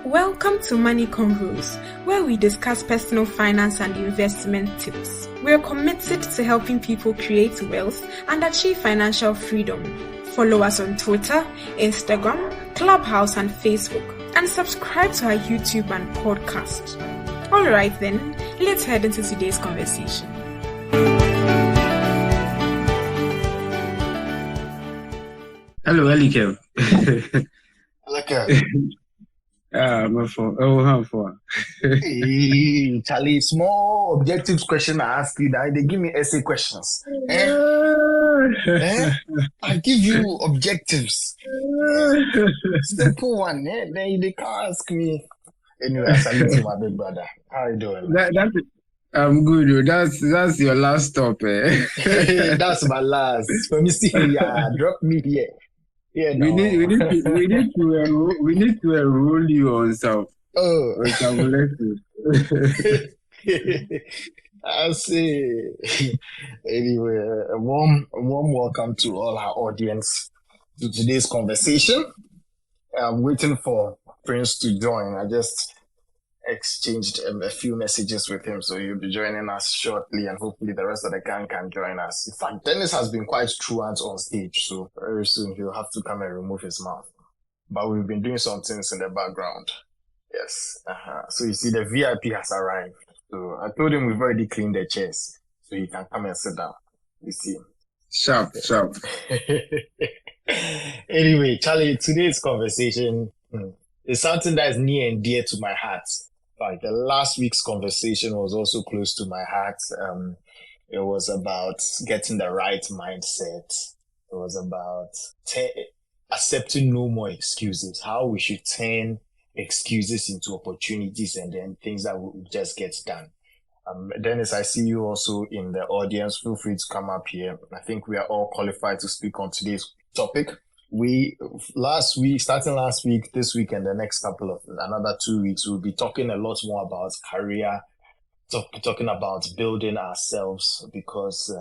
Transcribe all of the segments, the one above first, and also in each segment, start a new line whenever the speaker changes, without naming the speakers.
Welcome to Money Convos, where we discuss personal finance and investment tips. We're committed to helping people create wealth and achieve financial freedom. Follow us on Twitter, Instagram, Clubhouse, and Facebook, and subscribe to our YouTube and podcast. All right then, let's head into today's conversation.
Hello, Elikev.
Elikev.
My phone. Oh, how far?
Hey, Charlie, small objective question I ask you that they give me essay questions. I give you objectives. Simple one. Then they can't ask me. Anyway, I salute you, my big brother. How are you doing?
I'm good. That's your last stop.
That's my last. For me, see, drop me here. Yeah, no.
We need to enroll you on some. Lessons.
I see. Anyway, a warm welcome to all our audience to today's conversation. I'm waiting for Prince to join. I just exchanged a few messages with him, so he'll be joining us shortly, and hopefully the rest of the gang can join us. In fact, Dennis has been quite truant on stage, so very soon he'll have to come and remove his mouth. But we've been doing some things in the background. Yes. So you see, the VIP has arrived. So I told him we've already cleaned the chairs, so he can come and sit down. You see.
Sharp.
Anyway, Charlie, today's conversation is something that is near and dear to my heart. Like the last week's conversation was also close to my heart. It was about getting the right mindset. It was about accepting no more excuses, how we should turn excuses into opportunities and then things that will just get done. Dennis, I see you also in the audience. Feel free to come up here. I think we are all qualified to speak on today's topic. Starting last week, this week, and the next another 2 weeks, we'll be talking a lot more about career, talking about building ourselves, because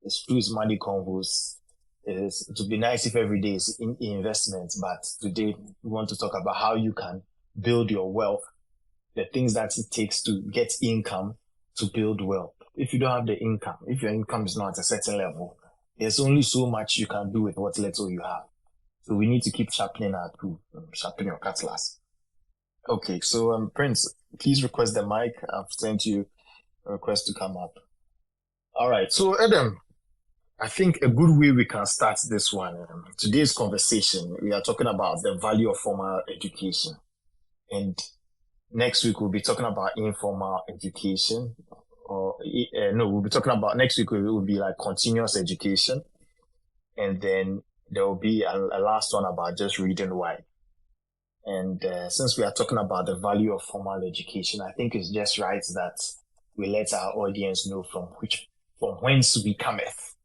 it's through Money Convos. It would be nice if every day is in investments, but today we want to talk about how you can build your wealth, the things that it takes to get income to build wealth. If you don't have the income, if your income is not at a certain level, there's only so much you can do with what little you have. So we need to keep sharpening our tool, sharpening your cutlass. Okay, so Prince, please request the mic. I've sent you a request to come up. All right, so Adam, I think a good way we can start this one. Today's conversation, we are talking about the value of formal education. And next week we'll be talking about informal education. We'll be talking about next week. It will be like continuous education, and then there will be a last one about just reading why. And since we are talking about the value of formal education, I think it's just right that we let our audience know from whence we cometh.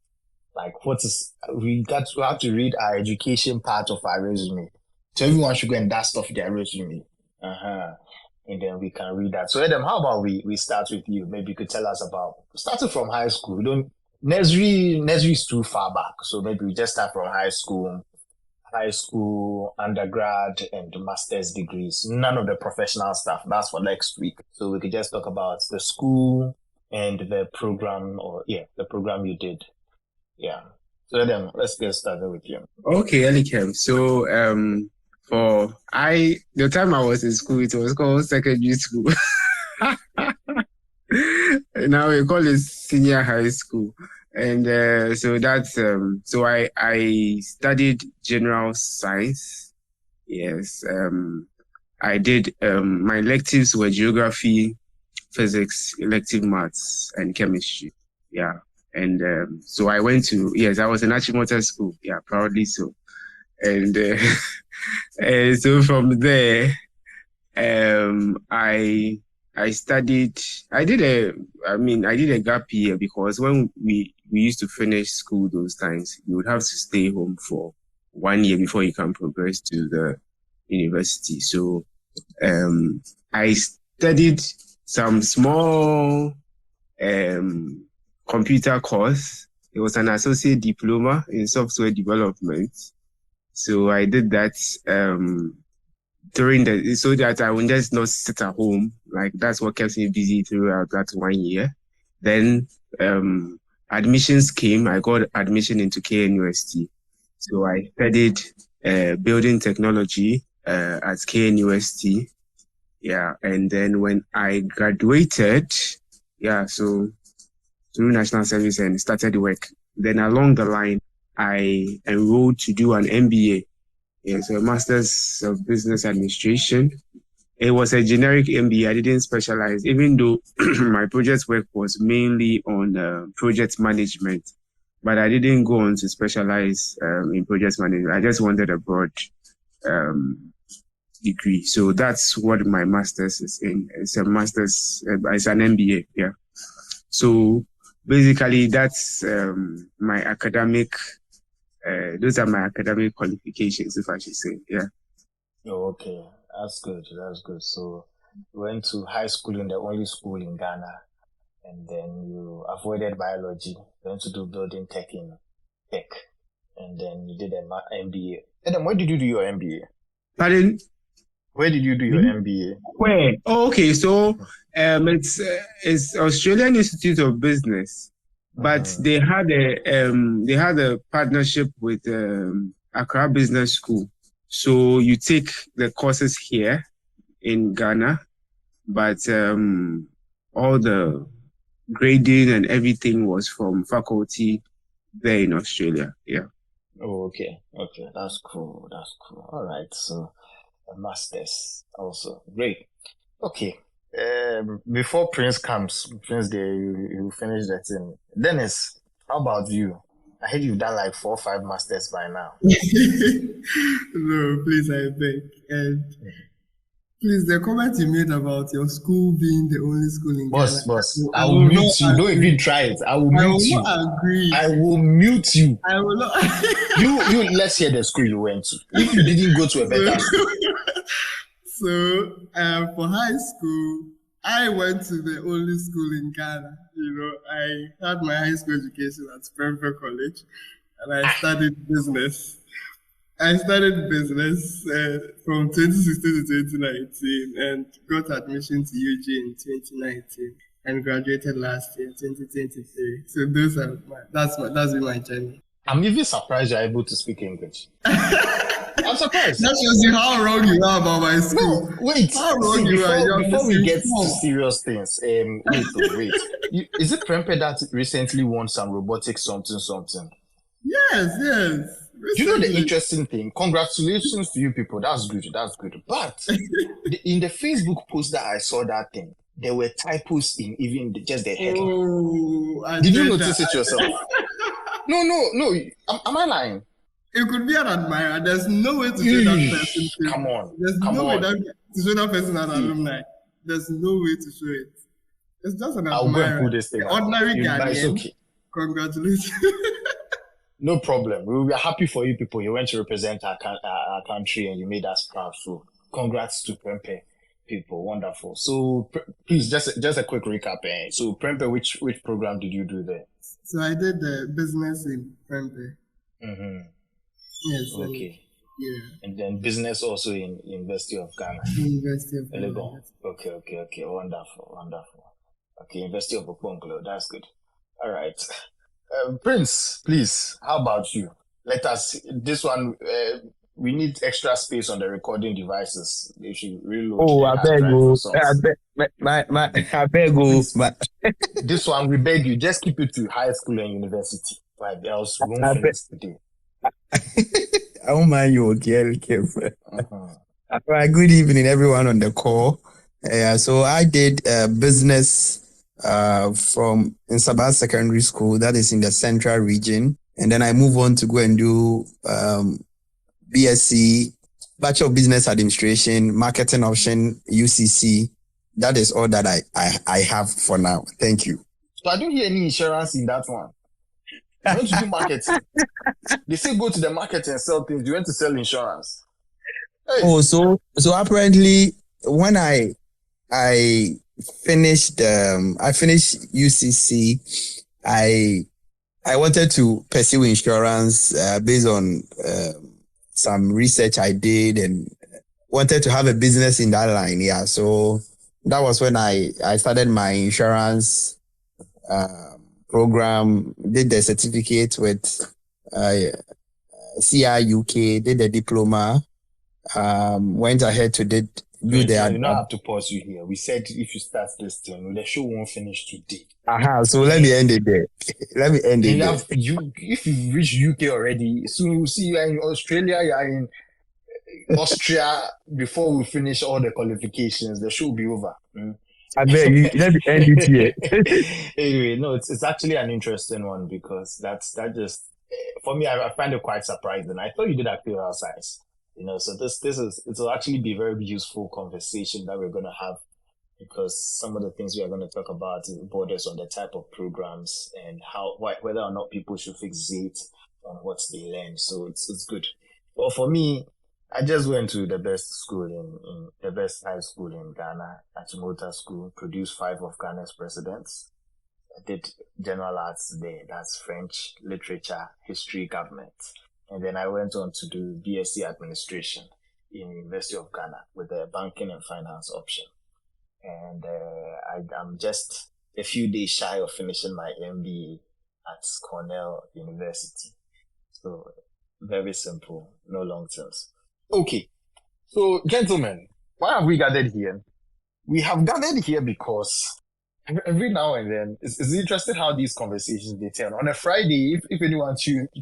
Like we have to read our education part of our resume. So everyone should go and dust off their resume. And then we can read that. So Adam, how about we start with you? Maybe you could tell us about starting from high school. Nursery is too far back. So maybe we just start from high school, undergrad, and master's degrees. None of the professional stuff. That's for next week. So we could just talk about the school and the program, the program you did. Yeah. So Adam, let's get started with you.
Okay, Elikem. So the time I was in school, it was called secondary school. Now we call it senior high school. And so that's so I studied general science. Yes. I did my electives were geography, physics, elective maths, and chemistry. Yeah. And so I went to I was in Achimota school. Yeah, proudly so. And and so from there, I studied. I did a gap year because when we used to finish school those times, you would have to stay home for 1 year before you can progress to the university. So I studied some small computer course. It was an associate diploma in software development. So I did that so that I would just not sit at home. Like that's what kept me busy throughout that 1 year. Then admissions came. I got admission into KNUST. So I studied building technology at KNUST. Yeah, and then when I graduated, so through national service and started work. Then along the line, I enrolled to do an MBA. Yes, a Master's of Business Administration. It was a generic MBA. I didn't specialize, even though my project work was mainly on project management. But I didn't go on to specialize in project management. I just wanted a broad degree. So that's what my master's is in. It's a master's, it's an MBA. Yeah. So basically, that's my academic. Those are my academic qualifications, if I should say. Yeah.
Oh, okay. That's good. That's good. So you went to high school in the only school in Ghana, and then you avoided biology, went to do building tech in tech, and then you did an MBA. And then where did you do your MBA?
Pardon?
Where did you do your MBA?
Where? Oh, okay. So it's Australian Institute of Business, but they had a partnership with Accra Business School. So you take the courses here in Ghana, but all the grading and everything was from faculty there in Australia. Yeah.
Oh, okay. Okay. That's cool. That's cool. All right. So a master's also. Great. Okay. Before Prince comes, Prince Day, you finish that thing. Dennis, how about you? I heard you've done like 4 or 5 masters by now.
No, please, I beg. And please, the comment you made about your school being the only school in Ghana.
Boss, I will mute you. Don't even try it. I will mute you.
I will not agree.
I will mute you.
I will not.
you let's hear the school you went to. If you didn't go to a better school.
So, for high school, I went to the only school in Ghana. I had my high school education at Springfield College, and I studied business. I studied business from 2016 to 2019 and got admission to UG in 2019 and graduated last year, 2023. So that's been my journey.
I'm even surprised you're able to speak English. I'm surprised.
That shows you how wrong you are about my school.
No, wait.
How wrong you are.
Before we get to serious things, wait. Is it Prempe that recently won some robotics something?
Yes.
Do you know the interesting thing? Congratulations to you people. That's good. But in the Facebook post that I saw that thing, there were typos in even just the headline.
Oh,
Did you notice it yourself? No. Am I lying?
It could be an admirer. There's no way to say that person.
Come on.
There's no way to show that person an alumni. There's no way to show it. It's just an admirer.
I'll go and pull this thing out.
Ordinary guy.
It's okay.
Congratulations.
No problem. We were happy for you people. You went to represent our country and you made us proud. So congrats to Prempe people. Wonderful. So please, just a quick recap. So Prempe, which program did you do there?
So I did the business in Prempe.
Mm-hmm.
Yes.
Okay.
Yeah.
And then business also in University of Ghana.
University of Ghana.
Okay. Wonderful. Okay, University of Okonkwo. That's good. All right. Prince, please, how about you? Let us, this one, we need extra space on the recording devices. They should reload.
Oh, I beg you.
This one, we beg you, just keep it to high school and university. Right, else we won't finish today.
I don't mind you, okay, careful. Right, good evening, everyone on the call. So I did business from in Sabah Secondary School, that is in the Central Region, and then I move on to go and do BSc, Bachelor of Business Administration, Marketing Option, UCC. That is all that I have for now. Thank you.
So I don't hear any insurance in that one. You want to do marketing. They say go to the market and sell things. You want to sell insurance. Hey.
Oh, so apparently when I finished UCC, I wanted to pursue insurance based on some research I did and wanted to have a business in that line. Yeah, so that was when I started my insurance program, did the certificate with CI UK, did the diploma, went ahead to do
Friends,
the.
you don't have to pause you here. We said if you start this thing, the show won't finish today.
So let me end it there. Let me end it there.
If you reach UK already, soon we'll see you in Australia, you are in Austria before we finish all the qualifications. The show will be over.
I beg you, let me end it
here. Anyway, no, it's actually an interesting one because that just for me, I find it quite surprising. I thought you did actuarial science, so it will actually be a very useful conversation that we're going to have because some of the things we are going to talk about borders on the type of programs and whether or not people should fixate on what they learn. So it's good. Well, for me, I just went to the best school in the best high school in Ghana, Achimota School, produced 5 of Ghana's presidents. I did general arts there. That's French, literature, history, government. And then I went on to do BSc administration in University of Ghana with a banking and finance option. And I'm just a few days shy of finishing my MBA at Cornell University. So very simple, no long terms. Okay, so gentlemen, why have we gathered here? We have gathered here because every now and then it's interesting how these conversations they turn. On a Friday, if anyone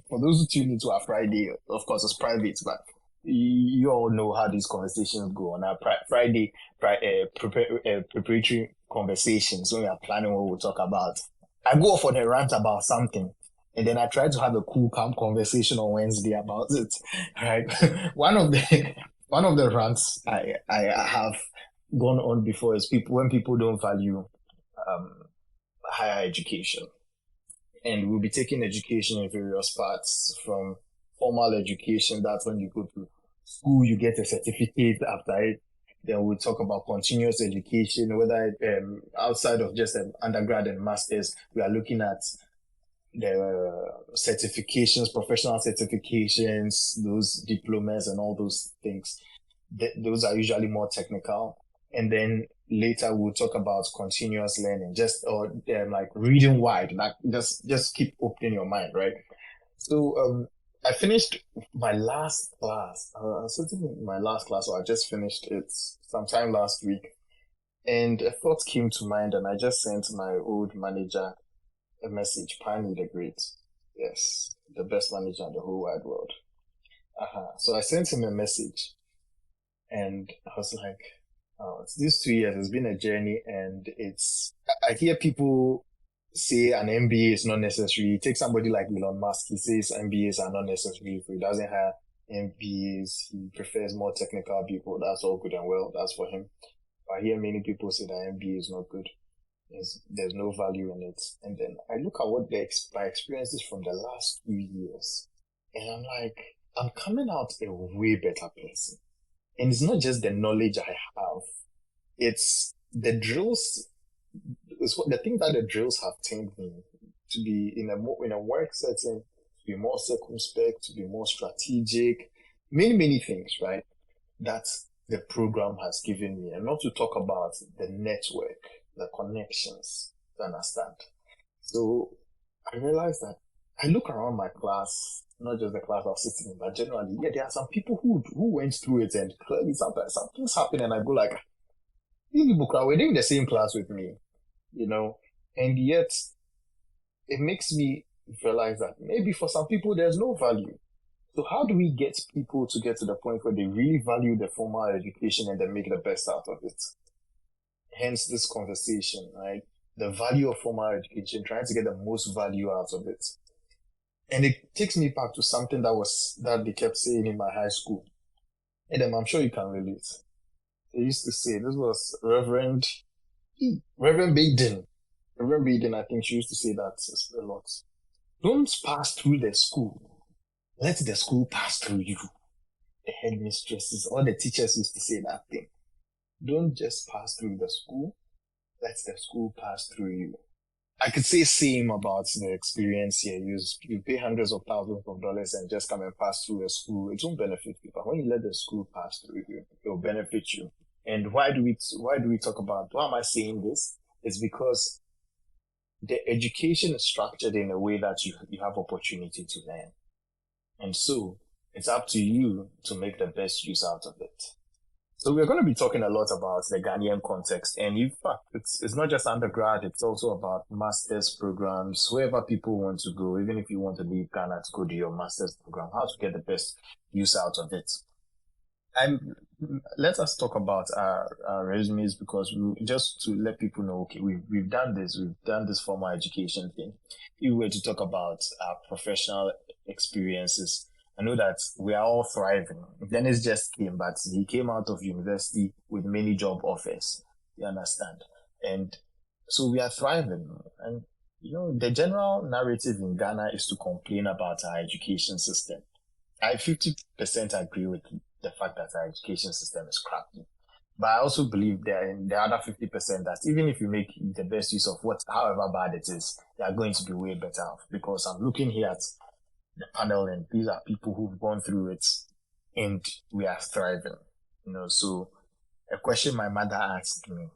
for those who tune into a Friday, of course it's private, but you all know how these conversations go on our Friday preparatory conversations when we are planning what we'll talk about. I go off on a rant about something. And then I try to have a cool, calm conversation on Wednesday about it. Right? One of the rants I have gone on before is when people don't value higher education. And we'll be taking education in various parts from formal education. That's when you go to school, you get a certificate after it. Then we'll talk about continuous education, whether outside of just undergrad and masters, we are looking at the certifications, professional certifications, those diplomas and all those things. Those are usually more technical. And then later we'll talk about continuous learning, like reading wide, like just keep opening your mind, right? So I finished my last class. I was sitting in my last class, so I just finished it sometime last week. And a thought came to mind and I just sent my old manager a message, Pani the Great. Yes, the best manager in the whole wide world. So I sent him a message and I was like, these 2 years has been a journey and I hear people say an MBA is not necessary. Take somebody like Elon Musk, he says MBAs are not necessary. If he doesn't have MBAs, he prefers more technical people. That's all good and well. That's for him. I hear many people say that MBA is not good. There's no value in it. And then I look at what my experiences from the last 2 years. And I'm like, I'm coming out a way better person. And it's not just the knowledge I have. It's the drills. It's the thing that the drills have trained me to be in a work setting, to be more circumspect, to be more strategic, many things, right? That the program has given me. And not to talk about the network, the connections, to understand. So I realized that I look around my class, not just the class I was sitting in, but generally, there are some people who went through it and clearly sometimes something's happened and I go like, these people were in the same class with me, and yet it makes me realize that maybe for some people there's no value. So how do we get people to get to the point where they really value the formal education and they make the best out of it? Hence this conversation, right? The value of formal education, trying to get the most value out of it. And it takes me back to something that they kept saying in my high school. And I'm sure you can relate. They used to say, this was Reverend Baden. Reverend Baden, I think she used to say that a lot. Don't pass through the school. Let the school pass through you. The headmistresses, all the teachers used to say that thing. Don't just pass through the school. Let the school pass through you. I could say same about the experience here. You pay hundreds of thousands of dollars and just come and pass through a school. It won't benefit you, but when you let the school pass through you, it will benefit you. And why do we talk about, why am I saying this? It's because the education is structured in a way that you have opportunity to learn. And so it's up to you to make the best use out of it. So we're going to be talking a lot about the Ghanaian context, and in fact, it's not just undergrad, it's also about master's programs, wherever people want to go, even if you want to leave Ghana to go to your master's program, how to get the best use out of it. Let us talk about our resumes, because just to let people know, okay, we've done this formal education thing. If we were to talk about our professional experiences, I know that we are all thriving. Dennis just came, but he came out of university with many job offers. You understand? And so we are thriving. And, the general narrative in Ghana is to complain about our education system. I 50% agree with the fact that our education system is crappy. But I also believe there are the other 50% that even if you make the best use of however bad it is, they are going to be way better off. Because I'm looking here at the panel, and these are people who've gone through it, and we are thriving. So a question my mother asked me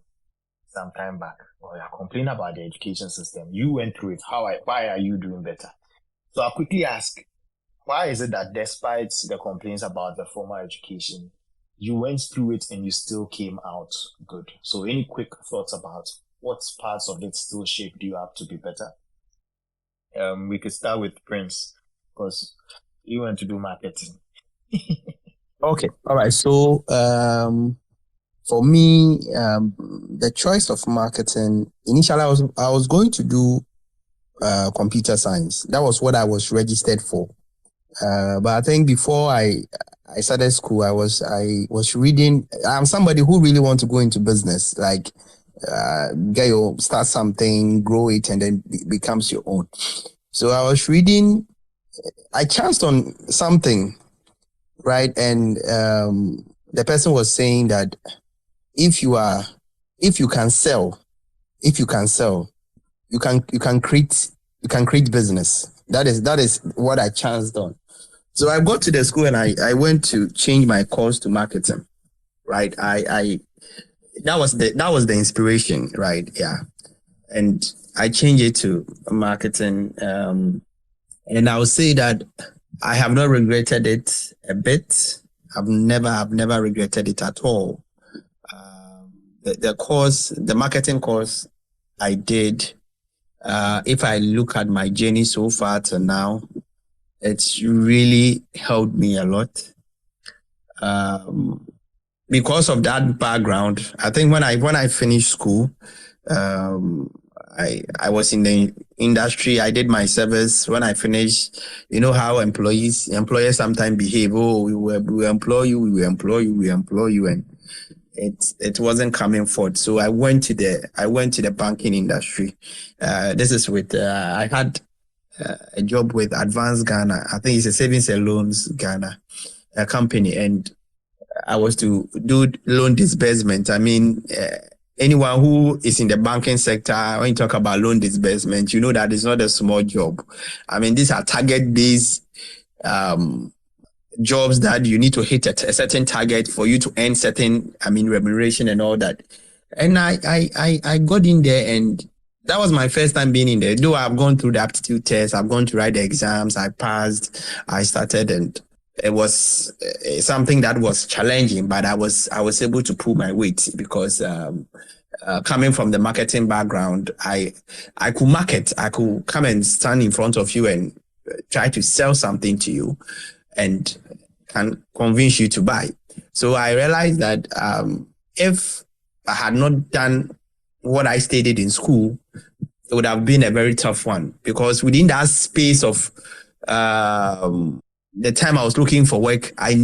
some time back, you're complaining about the education system. You went through it. Why are you doing better? So I'll quickly ask, why is it that despite the complaints about the formal education, you went through it and you still came out good? So any quick thoughts about what parts of it still shaped you up to be better? We could start with Prince, because you want to do marketing.
Okay. All right. So, for me, the choice of marketing, initially I was going to do computer science. That was what I was registered for. But I think before I started school, I was reading. I'm somebody who really wants to go into business, like start something, grow it, and then it becomes your own. So I was reading. I chanced on something, right? And the person was saying that if you can sell, you can create business. That is what I chanced on. So I got to the school and I went to change my course to marketing, right? That was the inspiration, right? Yeah. And I changed it to marketing. And I would say that I have not regretted it a bit. I've never regretted it at all. The marketing course I did, if I look at my journey so far to now, it's really helped me a lot. Because of that background, I think when I finished school, I was in the industry. I did my service. When I finished, you know how employers sometimes behave. Oh, we employ you, and it wasn't coming forth. So I went to the banking industry. This is with I had a job with Advanced Ghana. I think it's a savings and loans Ghana company, and I was to do loan disbursement. I mean, anyone who is in the banking sector, when you talk about loan disbursement, you know that it's not a small job. I mean, these are target-based jobs that you need to hit a certain target for you to earn certain, remuneration and all that. And I got in there, and that was my first time being in there. Though I've gone through the aptitude test, I've gone to write the exams, I passed, I started, and it was something that was challenging, but I was able to pull my weight because coming from the marketing background, I could market. I could come and stand in front of you and try to sell something to you and can convince you to buy. So I realized that if I had not done what I studied in school, it would have been a very tough one, because within that space of the time I was looking for work, I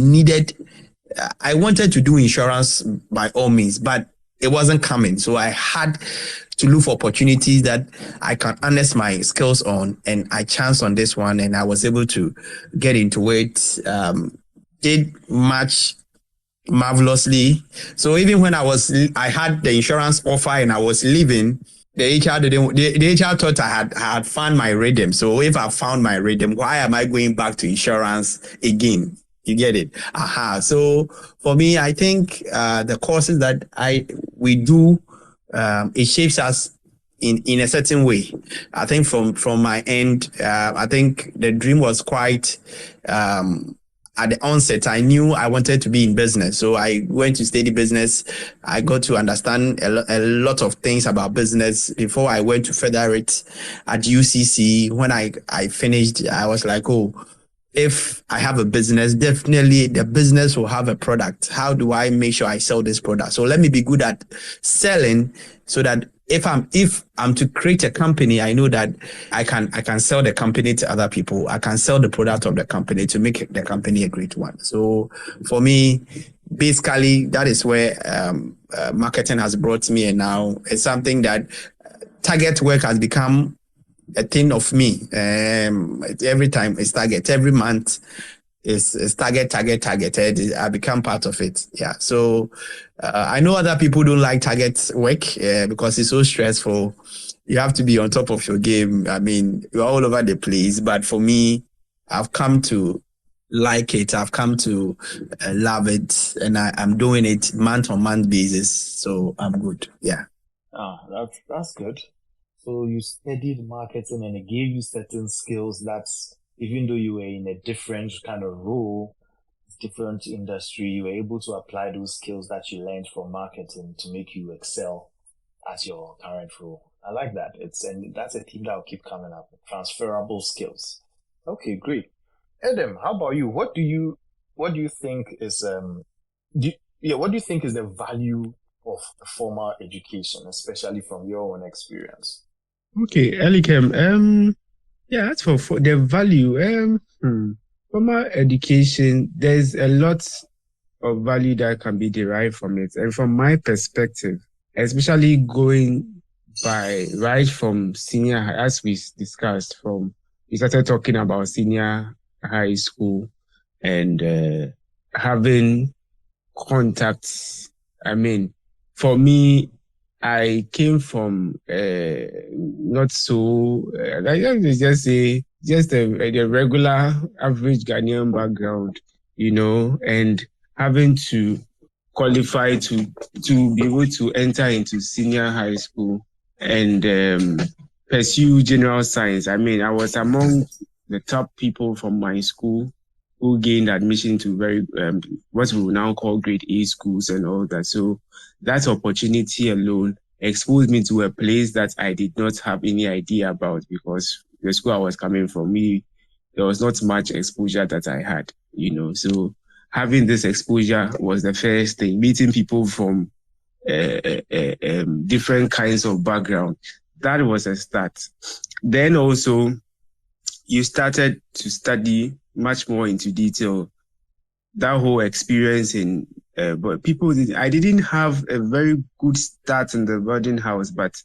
wanted to do insurance by all means, but it wasn't coming. So I had to look for opportunities that I can harness my skills on, and I chanced on this one, and I was able to get into it. Did much marvelously. So even when I had the insurance offer and I was leaving, The HR didn't. The HR thought I had found my rhythm. So if I found my rhythm, why am I going back to insurance again? You get it? Aha. So for me, I think the courses that we do, it shapes us in a certain way. I think from my end, I think the dream was quite. At the onset, I knew I wanted to be in business. So I went to study business. I got to understand a lot of things about business before I went to federate at UCC. When I finished, I was like, oh, if I have a business, definitely the business will have a product. How do I make sure I sell this product? So let me be good at selling so that if I'm to create a company, I know that I can sell the company to other people. I can sell the product of the company to make the company a great one. So for me, basically, that is where marketing has brought me, and now it's something that target work has become a thing of me. Every time it's target, every month is targeted. I become part of it. Yeah. So I know other people don't like target work because it's so stressful. You have to be on top of your game. I mean, you're all over the place. But for me, I've come to like it. I've come to love it, and I'm doing it month on month basis. So I'm good. Yeah.
That's good. So you studied marketing and it gave you certain skills that even though you were in a different kind of role, different industry, you were able to apply those skills that you learned from marketing to make you excel at your current role. I like that. And that's a theme that will keep coming up. Transferable skills. Okay, great. Adam, how about you? What do you think is what do you think is the value of formal education, especially from your own experience?
Okay, Elikem. Yeah, as for the value, formal education, there's a lot of value that can be derived from it. And from my perspective, especially going by right from senior high, as we discussed, we started talking about senior high school and having contacts. I mean, for me, I came from not so, I just say, just a regular average Ghanaian background, and having to qualify to be able to enter into senior high school and pursue general science. I mean, I was among the top people from my school who gained admission to very what we will now call grade A schools and all that. So that opportunity alone exposed me to a place that I did not have any idea about, because the school I was coming from, there was not much exposure that I had, So having this exposure was the first thing. Meeting people from different kinds of background, that was a start. Then also, you started to study much more into detail that whole experience but I didn't have a very good start in the boarding house, but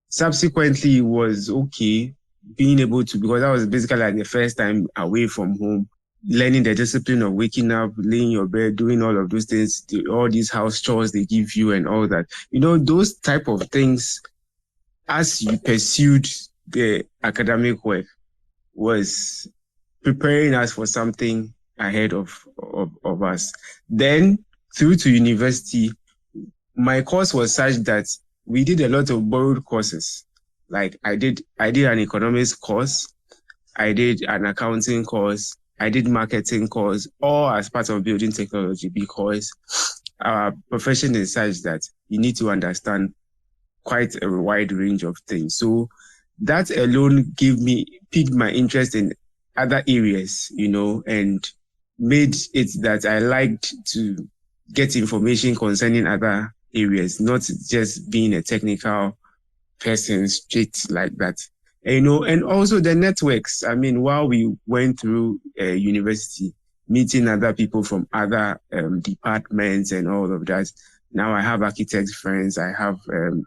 subsequently it was okay being able to, because that was basically like the first time away from home, learning the discipline of waking up, laying your bed, doing all of those things, all these house chores they give you and all that. Those type of things, as you pursued the academic work, was preparing us for something ahead of us. Then through to university, my course was such that we did a lot of borrowed courses. Like I did an economics course, I did an accounting course, I did marketing course, all as part of building technology, because our profession is such that you need to understand quite a wide range of things. So that alone piqued my interest in other areas, and made it that I liked to get information concerning other areas, not just being a technical person straight like that. And also the networks. I mean, while we went through university, meeting other people from other departments and all of that. Now I have architect friends, I have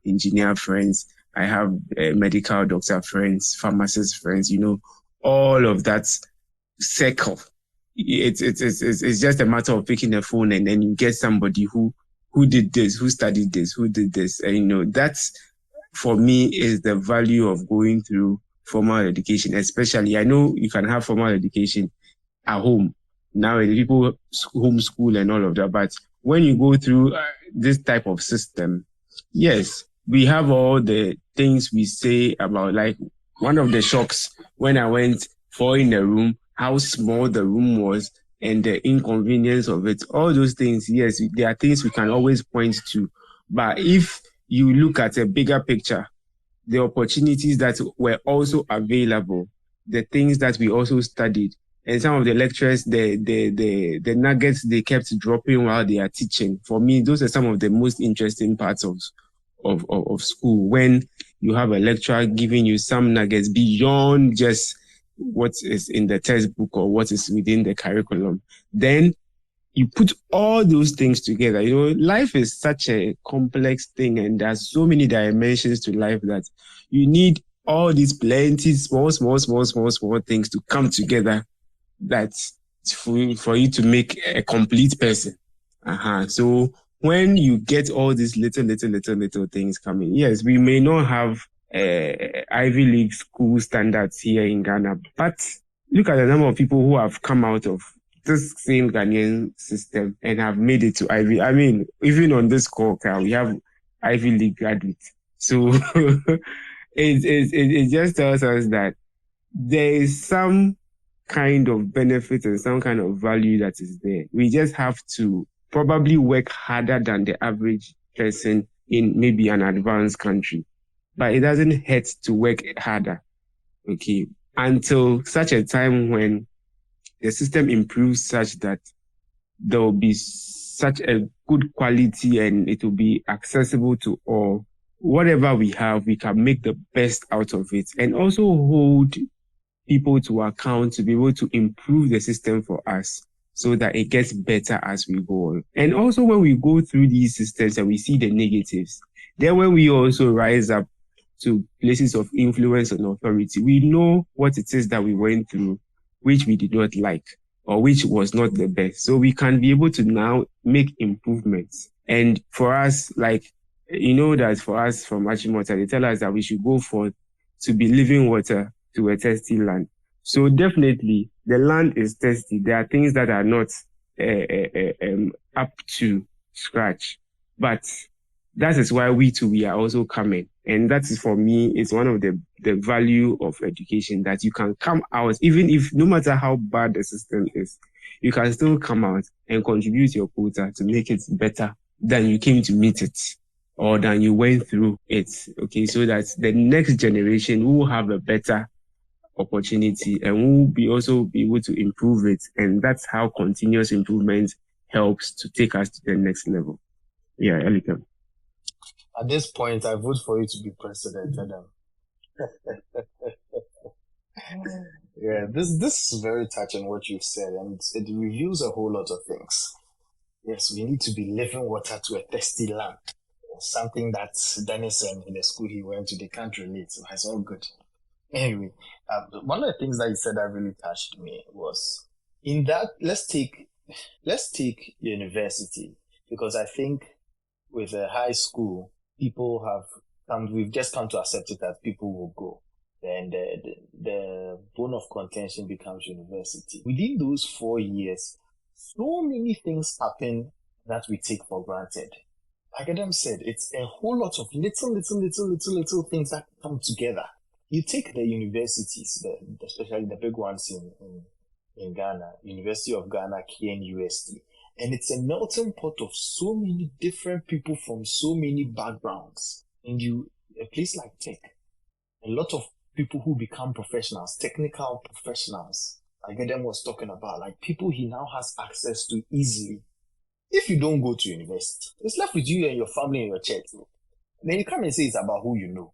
engineer friends, I have medical doctor friends, pharmacist friends, all of that circle. It's just a matter of picking a phone and then you get somebody who did this, who studied this, who did this. And, that's for me is the value of going through formal education. Especially, I know you can have formal education at home. Now people homeschool and all of that, but when you go through this type of system, yes, we have all the things we say about, like, one of the shocks when I went for in the room, how small the room was and the inconvenience of it. All those things, yes, there are things we can always point to. But if you look at a bigger picture, the opportunities that were also available, the things that we also studied, and some of the lecturers, the nuggets they kept dropping while they are teaching. For me, those are some of the most interesting parts of school, when you have a lecturer giving you some nuggets beyond just what is in the textbook or what is within the curriculum. Then you put all those things together. Life is such a complex thing, and there's so many dimensions to life that you need all these plenty small things to come together, that's for you to make a complete person. So when you get all these little things coming, yes, we may not have Ivy League school standards here in Ghana, but look at the number of people who have come out of this same Ghanaian system and have made it to Ivy. I mean, even on this call, we have Ivy League graduates. So it just tells us that there is some kind of benefit and some kind of value that is there. We just have to probably work harder than the average person in maybe an advanced country. But it doesn't hurt to work harder, okay, until such a time when the system improves such that there will be such a good quality and it will be accessible to all. Whatever we have, we can make the best out of it, and also hold people to account to be able to improve the system for us so that it gets better as we go on. And also when we go through these systems and we see the negatives, then when we also rise up to places of influence and authority, we know what it is that we went through, which we did not like, or which was not the best. So we can be able to now make improvements. And for us, like, that for us from Achimota, they tell us that we should go forth to be living water to a thirsty land. So definitely the land is thirsty. There are things that are not up to scratch, but that is why we are also coming. And that is, for me, it's one of the value of education, that you can come out, even if no matter how bad the system is, you can still come out and contribute your quota to make it better than you came to meet it or than you went through it. Okay, so that the next generation will have a better opportunity and will also be able to improve it. And that's how continuous improvement helps to take us to the next level. Yeah, Elikem.
At this point, I vote for you to be president, Adam. Yeah, this is very touching what you've said, and it reveals a whole lot of things. Yes, we need to be living water to a thirsty land. Something that Dennis in the school he went to, they can't relate. So it's all good. Anyway, one of the things that you said that really touched me was in that let's take university, because I think with a high school, people we've just come to accept it that people will go. Then the bone of contention becomes university. Within those 4 years, so many things happen that we take for granted. Like Adam said, it's a whole lot of little things that come together. You take the universities, especially the big ones in Ghana, University of Ghana, KNUST, and it's a melting pot of so many different people from so many backgrounds. And a place like tech, a lot of people who become professionals, technical professionals, like Adam was talking about, like people he now has access to easily. If you don't go to university, it's left with you and your family and your church. And then you come and say it's about who you know,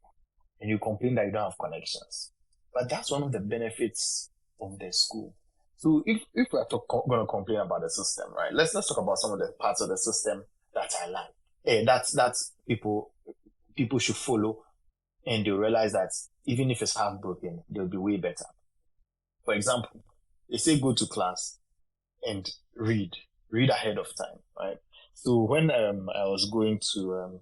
and you complain that you don't have connections. But that's one of the benefits of the school. So if we're going to complain about the system, right? Let's talk about some of the parts of the system that I like. That's people should follow, and they'll realize that even if it's half broken, they'll be way better. For example, they say go to class and read ahead of time, right? So when I was going to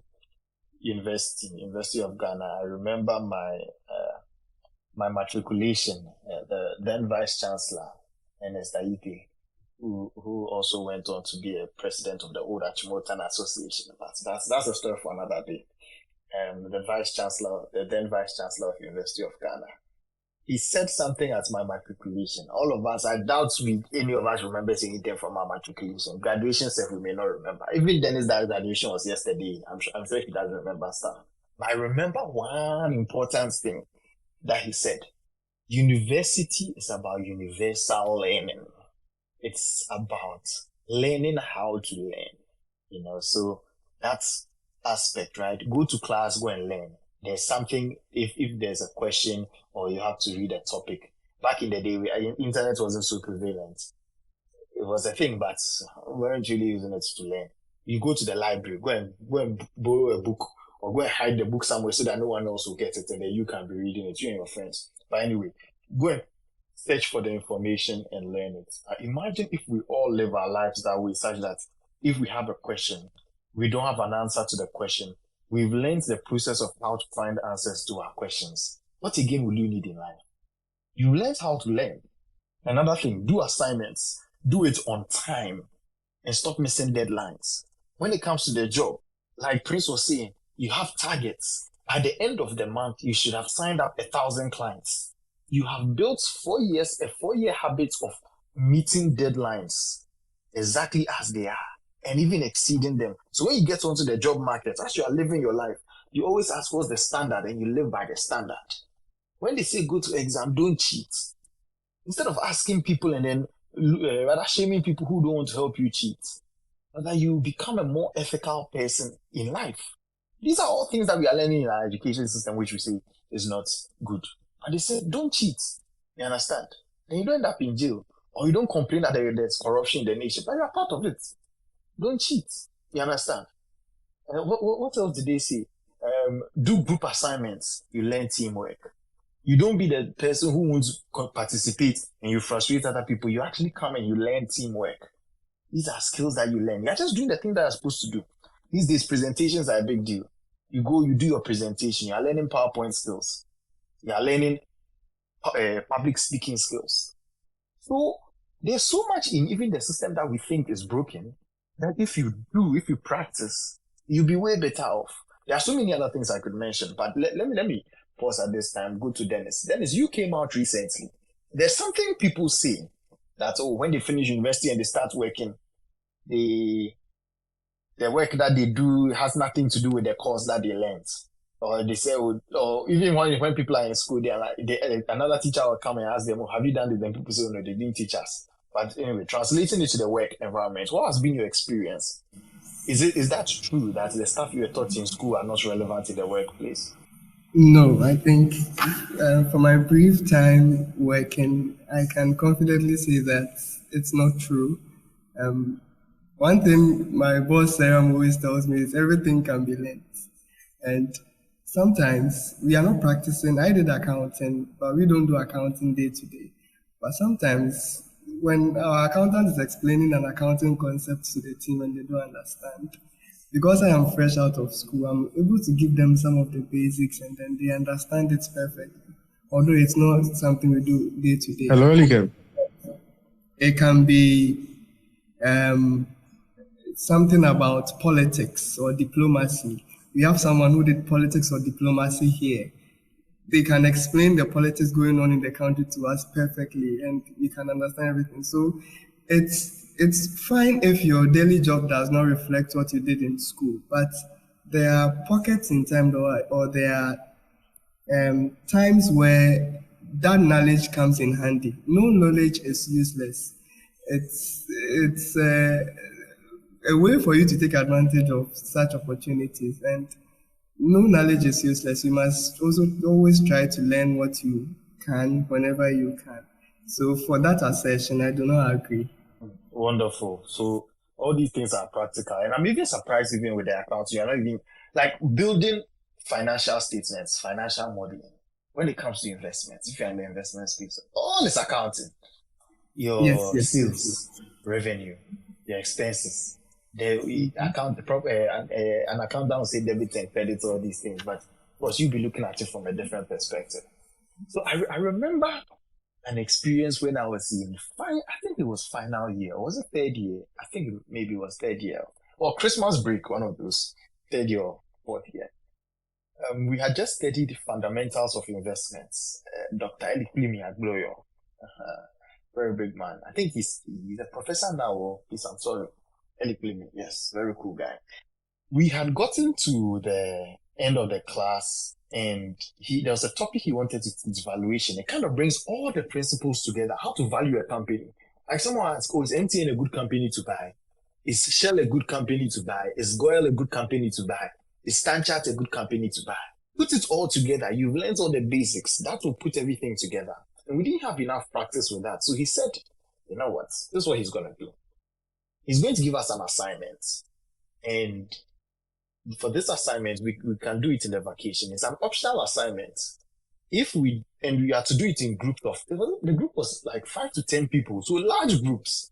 University of Ghana, I remember my matriculation, the then Vice Chancellor, Ernest Aite, who also went on to be a president of the Old Achimota Association. But that's a story for another day. The then Vice Chancellor of University of Ghana, he said something at my matriculation. All of us, I doubt any of us remembers anything from our matriculation. Graduation stuff we may not remember. Even Dennis, that graduation was yesterday. I'm sure he doesn't remember stuff. But I remember one important thing that he said. University is about universal learning. It's about learning how to learn. So that's aspect, right? Go to class, go and learn. There's something, if there's a question or you have to read a topic. Back in the day, internet wasn't so prevalent. It was a thing, but we weren't really using it to learn. You go to the library, go and borrow a book, or go and hide the book somewhere so that no one else will get it, and then you can be reading it, you and your friends. But anyway, go and search for the information and learn it. Imagine if we all live our lives that way, such that if we have a question, we don't have an answer to the question. We've learned the process of how to find answers to our questions. What again will you need in life? You learned how to learn. Another thing, do assignments. Do it on time and stop missing deadlines. When it comes to the job, like Prince was saying, you have targets. At the end of the month, you should have signed up 1,000 clients. You have built a 4-year habit of meeting deadlines exactly as they are, and even exceeding them. So when you get onto the job market, as you are living your life, you always ask what's the standard, and you live by the standard. When they say go to exam, don't cheat. Instead of asking people and then rather shaming people who don't want to help you cheat, rather you become a more ethical person in life. These are all things that we are learning in our education system, which we say is not good. And they say, don't cheat. You understand? Then you don't end up in jail. Or you don't complain that there's corruption in the nation, but you are part of it. Don't cheat. You understand? What else did they say? Do group assignments. You learn teamwork. You don't be the person who won't participate and you frustrate other people. You actually come and you learn teamwork. These are skills that you learn. You're just doing the thing that you're supposed to do. These days, presentations are a big deal. You go, you do your presentation. You're learning PowerPoint skills. You're learning public speaking skills. So there's so much in even the system that we think is broken that if you practice, you'll be way better off. There are so many other things I could mention, but let me pause at this time, go to Dennis. Dennis, you came out recently. There's something people say that, when they finish university and they start working, the work that they do has nothing to do with the course that they learned. Or they say, or even when people are in school, they are like, another teacher will come and ask them, have you done this? Then people say, no, they didn't teach us. But anyway, translating it to the work environment, what has been your experience? Is that true that the stuff you were taught in school are not relevant in the workplace?
No, I think for my brief time working, I can confidently say that it's not true. One thing my boss Sarah always tells me is everything can be learned. And sometimes we are not practicing. I did accounting, but we don't do accounting day to day. But sometimes when our accountant is explaining an accounting concept to the team and they don't understand, because I am fresh out of school, I'm able to give them some of the basics and then they understand it perfectly. Although it's not something we do day to day.
Hello, Elikem.
It can be something about politics or diplomacy. We have someone who did politics or diplomacy here. They can explain the politics going on in the country to us perfectly and we can understand everything. So it's fine if your daily job does not reflect what you did in school, but there are pockets in time or there are times where that knowledge comes in handy. No knowledge is useless. It's a way for you to take advantage of such opportunities, and no knowledge is useless. You must also always try to learn what you can whenever you can. So for that assertion, I do not agree.
Wonderful. So all these things are practical. And I'm even surprised even with the accounts. You're not even like building financial statements, financial modeling. When it comes to investments, if you're in the investment space, all is accounting. Your sales, revenue, your expenses. The account, the proper an accountant will say debit and credit, all these things, but of course you'll be looking at it from a different perspective. So I remember an experience when I was in I think it was final year, or was it third year? I think maybe it was third year, or Christmas break, one of those, third year or fourth year. We had just studied fundamentals of investments. Dr. Eliklimi Agloyo, very big man. I think he's a professor now, or I'm sorry, Eliklimi. Yes, very cool guy. We had gotten to the end of the class, and there was a topic he wanted to teach, valuation. It kind of brings all the principles together, how to value a company. Like someone asked, is MTN a good company to buy? Is Shell a good company to buy? Is Goyle a good company to buy? Is Stanchart a good company to buy? Put it all together. You've learned all the basics. That will put everything together. And we didn't have enough practice with that. So he said, you know what? This is what he's going to do. He's going to give us an assignment. And for this assignment, we can do it in the vacation. It's an optional assignment. We had to do it in groups the group was like 5 to 10 people, so large groups.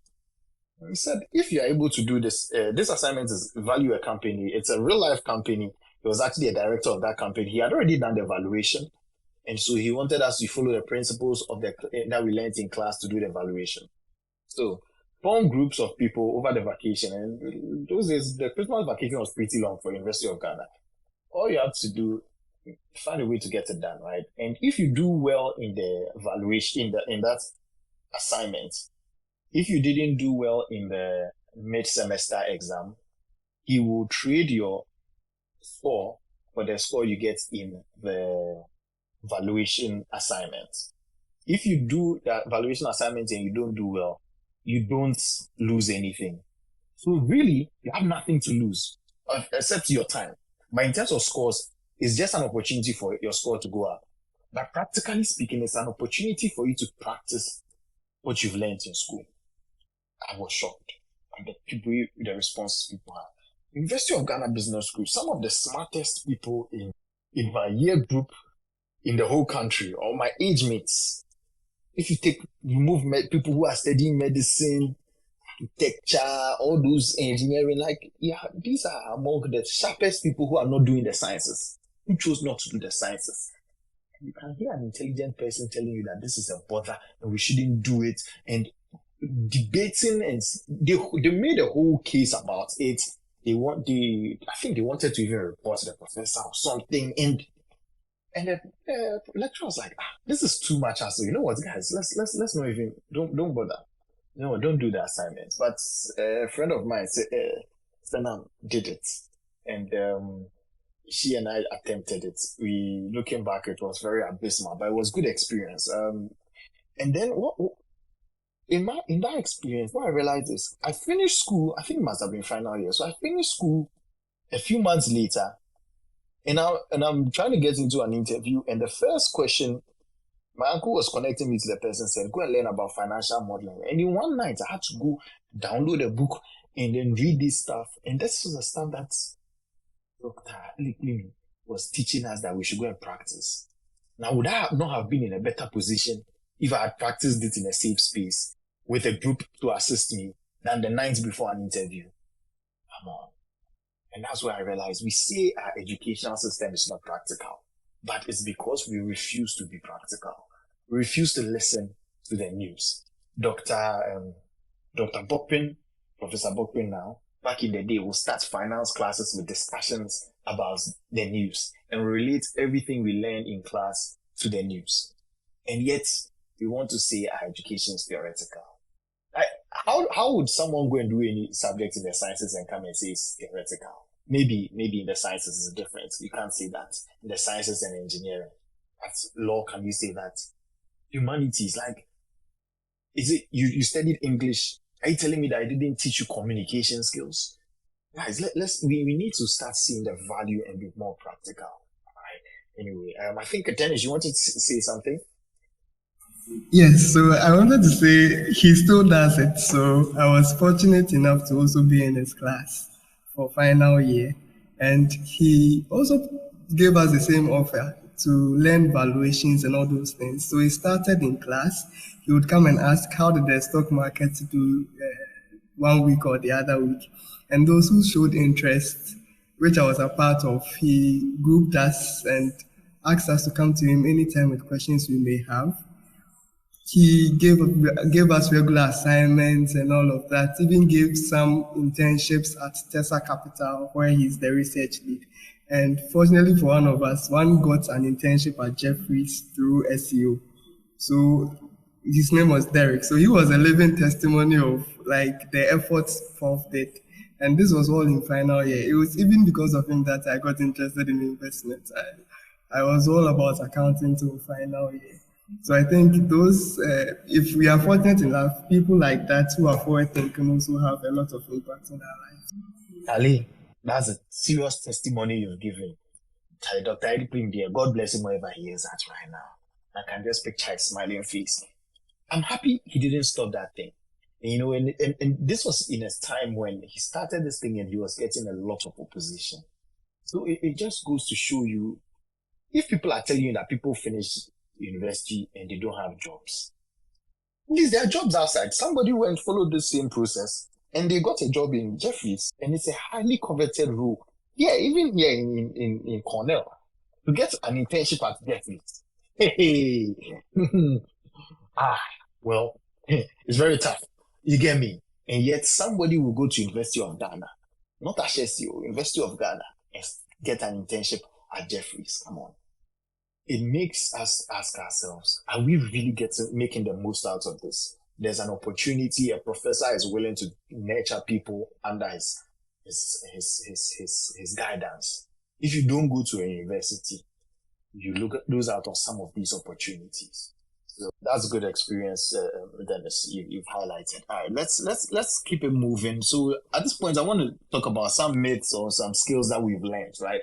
And he said, if you are able to do this, this assignment is value a company. It's a real life company. He was actually a director of that company. He had already done the valuation. And so he wanted us to follow the principles of that we learned in class to do the valuation. So form groups of people over the vacation. And those days, the Christmas vacation was pretty long for University of Ghana. All you have to do, find a way to get it done, right? And if you do well in the valuation, in that assignment, if you didn't do well in the mid-semester exam, he will trade your score for the score you get in the valuation assignment. If you do that valuation assignment and you don't do well, you don't lose anything. So really, you have nothing to lose except your time. But in terms of scores, it's just an opportunity for your score to go up. But practically speaking, it's an opportunity for you to practice what you've learned in school. I was shocked at the responses people had. University of Ghana Business School, some of the smartest people in my year group in the whole country, or my age mates. If you remove people who are studying medicine, architecture, all those engineering, these are among the sharpest people who are not doing the sciences, who chose not to do the sciences. You can hear an intelligent person telling you that this is a bother and we shouldn't do it, and debating, and they made a whole case about it. I think they wanted to even report the professor or something, and the lecturer was like, this is too much hassle. You know what, guys? Let's not even don't bother. No, don't do the assignments. But a friend of mine said, Stana did it, and she and I attempted it. Looking back, it was very abysmal, but it was good experience. And then in that experience, what I realized is I finished school. I think it must have been final year. So I finished school a few months later, and I'm trying to get into an interview. And the first question, my uncle was connecting me to the person, said, go and learn about financial modeling. And in one night, I had to go download a book and then read this stuff. And this was the stuff that Dr. Eliklimi was teaching us that we should go and practice. Now, would I not have been in a better position if I had practiced it in a safe space with a group to assist me than the night before an interview? Come on. And that's where I realized we say our educational system is not practical, but it's because we refuse to be practical. We refuse to listen to the news. Dr. Bokpin, Professor Bokpin now, back in the day, will start finance classes with discussions about the news and relate everything we learn in class to the news. And yet, we want to say our education is theoretical. How would someone go and do any subject in the sciences and come and say it's theoretical? Maybe in the sciences is different. You can't say that. In the sciences and engineering. As law, can you say that? Humanities, is it you studied English? Are you telling me that I didn't teach you communication skills? Guys, we need to start seeing the value and be more practical. All right. Anyway, I think Dennis, you wanted to say something?
Yes, so I wanted to say he still does it. So I was fortunate enough to also be in his class for final year. And he also gave us the same offer to learn valuations and all those things. So he started in class. He would come and ask, how did the stock market do one week or the other week. And those who showed interest, which I was a part of, he grouped us and asked us to come to him anytime with questions we may have. He gave us regular assignments and all of that, even gave some internships at Tessa Capital, where he's the research lead. And fortunately for one of us, one got an internship at Jeffries through SEO. So his name was Derek. So he was a living testimony of like the efforts Prof did. And this was all in final year. It was even because of him that I got interested in investments. I was all about accounting till final year. So I think those, if we are fortunate enough, people like that who are forward thinking also have a lot of impact in our lives.
Ali, that's a serious testimony you've given. Dr. Eddie Prim there, God bless him wherever he is at right now. I can just picture his smiling face. I'm happy he didn't stop that thing. And, you know, and this was in a time when he started this thing and he was getting a lot of opposition. So it just goes to show you, if people are telling you that people finish university and they don't have jobs, please, there are jobs outside. Somebody went and followed the same process and they got a job in Jeffries, and it's a highly coveted role. Yeah, even here in Cornell, to get an internship at Jeffries. Hey. Well, it's very tough. You get me? And yet somebody will go to University of Ghana, not HSCO, University of Ghana, and get an internship at Jeffries. Come on. It makes us ask ourselves, are we really making the most out of this? There's an opportunity. A professor is willing to nurture people under his guidance. If you don't go to a university, you lose out on some of these opportunities. So that's a good experience, Dennis, you've highlighted. All right, let's keep it moving. So at this point, I want to talk about some myths or some skills that we've learned, right?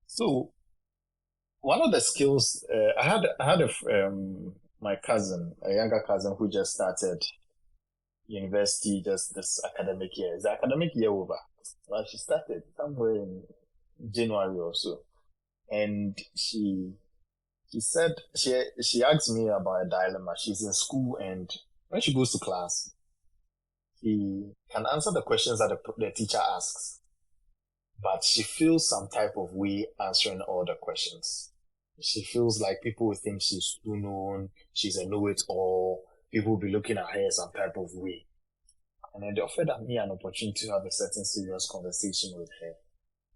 So one of the skills, I had my cousin, a younger cousin who just started university just this academic year. Is the academic year over? Well, she started somewhere in January or so. And she said, she asked me about a dilemma. She's in school, and when she goes to class, she can answer the questions that the teacher asks, but she feels some type of way answering all the questions. She feels like people will think she's too known, she's a know-it-all, people will be looking at her some type of way. And then they offered me an opportunity to have a certain serious conversation with her.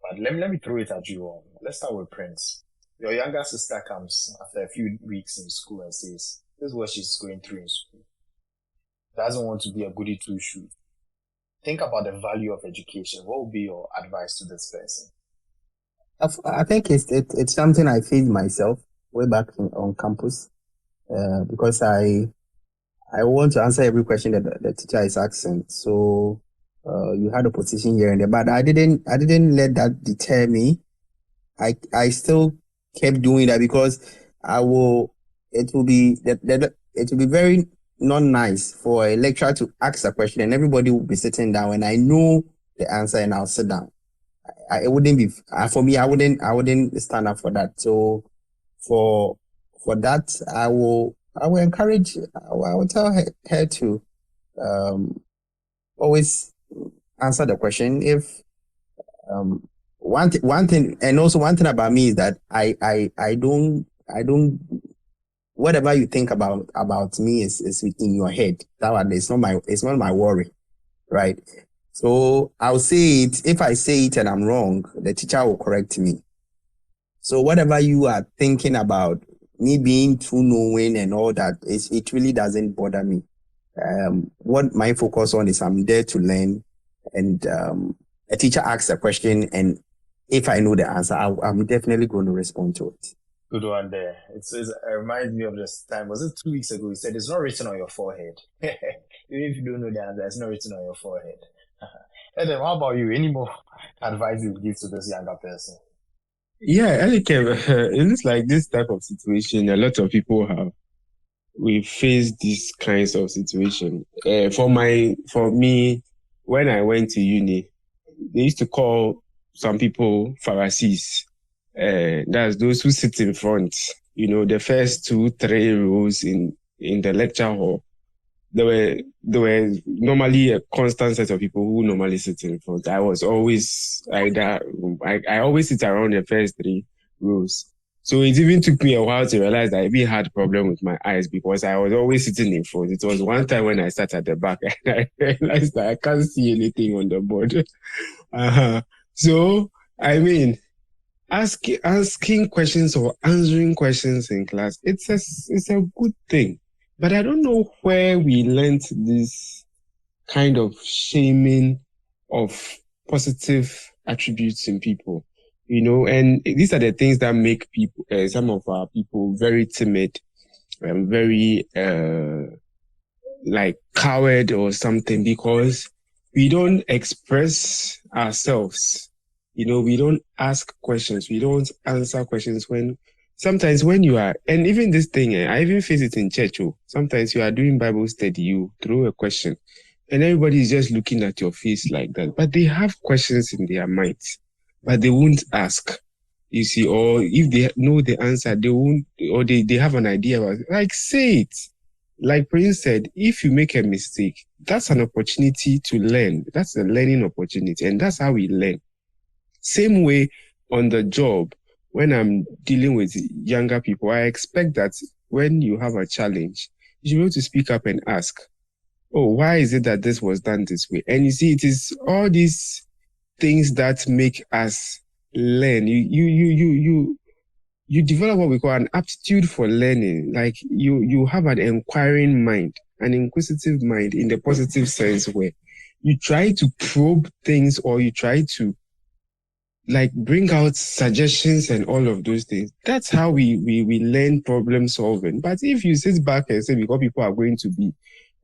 But let me throw it at you all. Let's start with Prince. Your younger sister comes after a few weeks in school and says, this is what she's going through in school. Doesn't want to be a goody two-shoes. Think about the value of education. What would be your advice to this person?
I think it's something I faced myself way back on campus, because I want to answer every question that the teacher is asking. So you had a position here and there, but I didn't let that deter me. I still kept doing that because it will be very not nice for a lecturer to ask a question and everybody will be sitting down and I know the answer and I'll sit down. It wouldn't be for me. I wouldn't stand up for that. So for that, I will encourage. I will tell her to always answer the question. If one thing, and also one thing about me is that I don't. Whatever you think about me is within your head. That one, it's not my worry, right? So I'll say it. If I say it and I'm wrong, the teacher will correct me. So whatever you are thinking about me being too knowing and all that, it really doesn't bother me. What my focus on is I'm there to learn, and a teacher asks a question, and if I know the answer, I'm definitely going to respond to it.
Good one there. It reminds me of this time. Was it 2 weeks ago? He said it's not written on your forehead. Even if you don't know the answer, it's not written on your forehead. And then, what about you? Any more advice you would give to this younger person?
Yeah, it's like this type of situation. A lot of people we face these kinds of situation. For me, when I went to uni, they used to call some people Pharisees. That's those who sit in front. You know, the first 2-3 rows in the lecture hall. there were normally a constant set of people who normally sit in front. I was always either I always sit around the first three rows. So it even took me a while to realize that I even had problem with my eyes because I was always sitting in front. It was one time when I sat at the back and I realized that I can't see anything on the board. So I mean, asking questions or answering questions in class, it's a good thing. But I don't know where we learned this kind of shaming of positive attributes in people, and these are the things that make people, some of our people, very timid and very like coward or something because we don't express ourselves. We don't ask questions. We don't answer questions sometimes when you are, and even this thing, I even face it in church. Sometimes you are doing Bible study, you throw a question and everybody is just looking at your face like that. But they have questions in their minds, but they won't ask. You see, or if they know the answer, they won't, or they have an idea about it. Like, say it. Like Prince said, if you make a mistake, that's an opportunity to learn. That's a learning opportunity. And that's how we learn. Same way on the job, when I'm dealing with younger people, I expect that when you have a challenge, you should be able to speak up and ask, oh, why is it that this was done this way? And you see, it is all these things that make us learn. You develop what we call an aptitude for learning. Like you have an inquiring mind, an inquisitive mind in the positive sense where you try to probe things or you try to like bring out suggestions and all of those things. That's how we learn problem solving. But if you sit back and say because people are going to be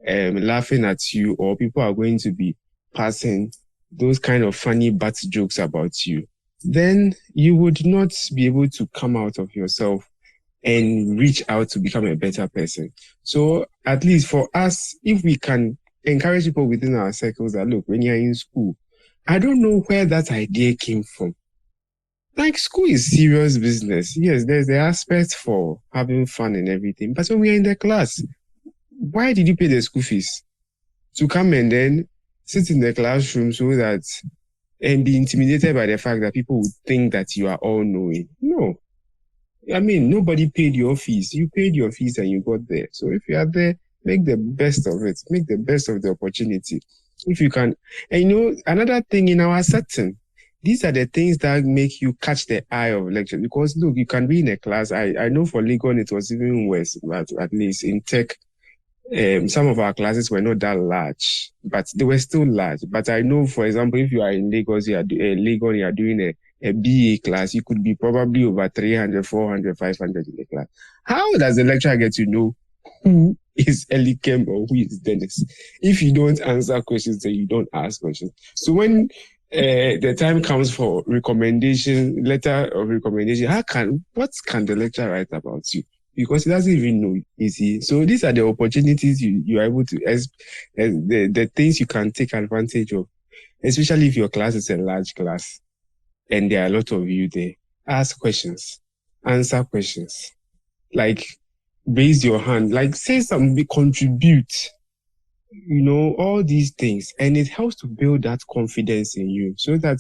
laughing at you or people are going to be passing those kind of funny butt jokes about you, then you would not be able to come out of yourself and reach out to become a better person. So at least for us, if we can encourage people within our circles that, look, when you're in school, I don't know where that idea came from. Like, school is serious business. Yes, there's the aspect for having fun and everything. But when we're in the class, why did you pay the school fees? To come and then sit in the classroom so that and be intimidated by the fact that people would think that you are all knowing. No. I mean, nobody paid your fees. You paid your fees and you got there. So if you are there, make the best of it. Make the best of the opportunity. If you can. And another thing in our setting, these are the things that make you catch the eye of lecturers. Because look, you can be in a class. I know for Legon it was even worse, but at least in tech, some of our classes were not that large, but they were still large. But I know, for example, if you are in Lagos, you are doing a BA class, you could be probably over 300, 400, 500 in the class. How does the lecturer get to know who is Elikem or who is Dennis if you don't answer questions and you don't ask questions? So when the time comes for letter of recommendation, what can the lecturer write about you? Because he doesn't even know, you see. So these are the opportunities you are able to, the things you can take advantage of, especially if your class is a large class and there are a lot of you there. Ask questions, answer questions, like raise your hand, like say something, contribute, all these things. And it helps to build that confidence in you so that,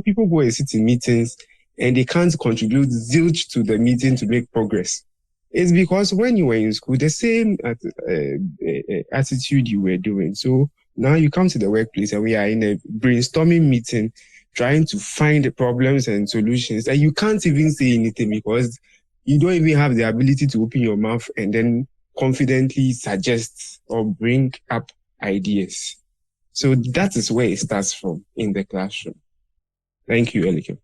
people go and sit in meetings and they can't contribute zilch to the meeting to make progress. It's because when you were in school, the same attitude you were doing. So now you come to the workplace and we are in a brainstorming meeting trying to find the problems and solutions. And you can't even say anything because you don't even have the ability to open your mouth and then confidently suggest or bring up ideas. So that is where it starts from in the classroom. Thank you, Elikem.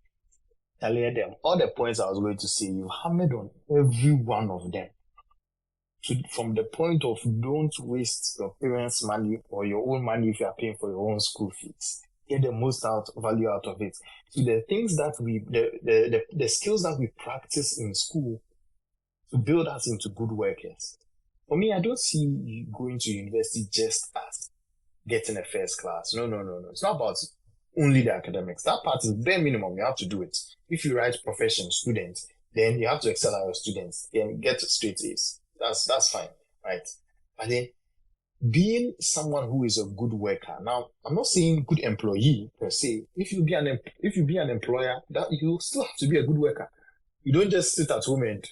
All the points I was going to say, you hammered on every one of them. From the point of don't waste your parents' money or your own money if you are paying for your own school fees. Get the most value out of it. So the things that the skills that we practice in school to build us into good workers. For me, I don't see you going to university just as getting a first class. No. It's not about only the academics. That part is bare minimum. You have to do it. If you write profession student, then you have to excel at your students. Then get straight A's. That's fine, right? But then being someone who is a good worker. Now, I'm not saying good employee per se. If you be an employer, that you still have to be a good worker. You don't just sit at home and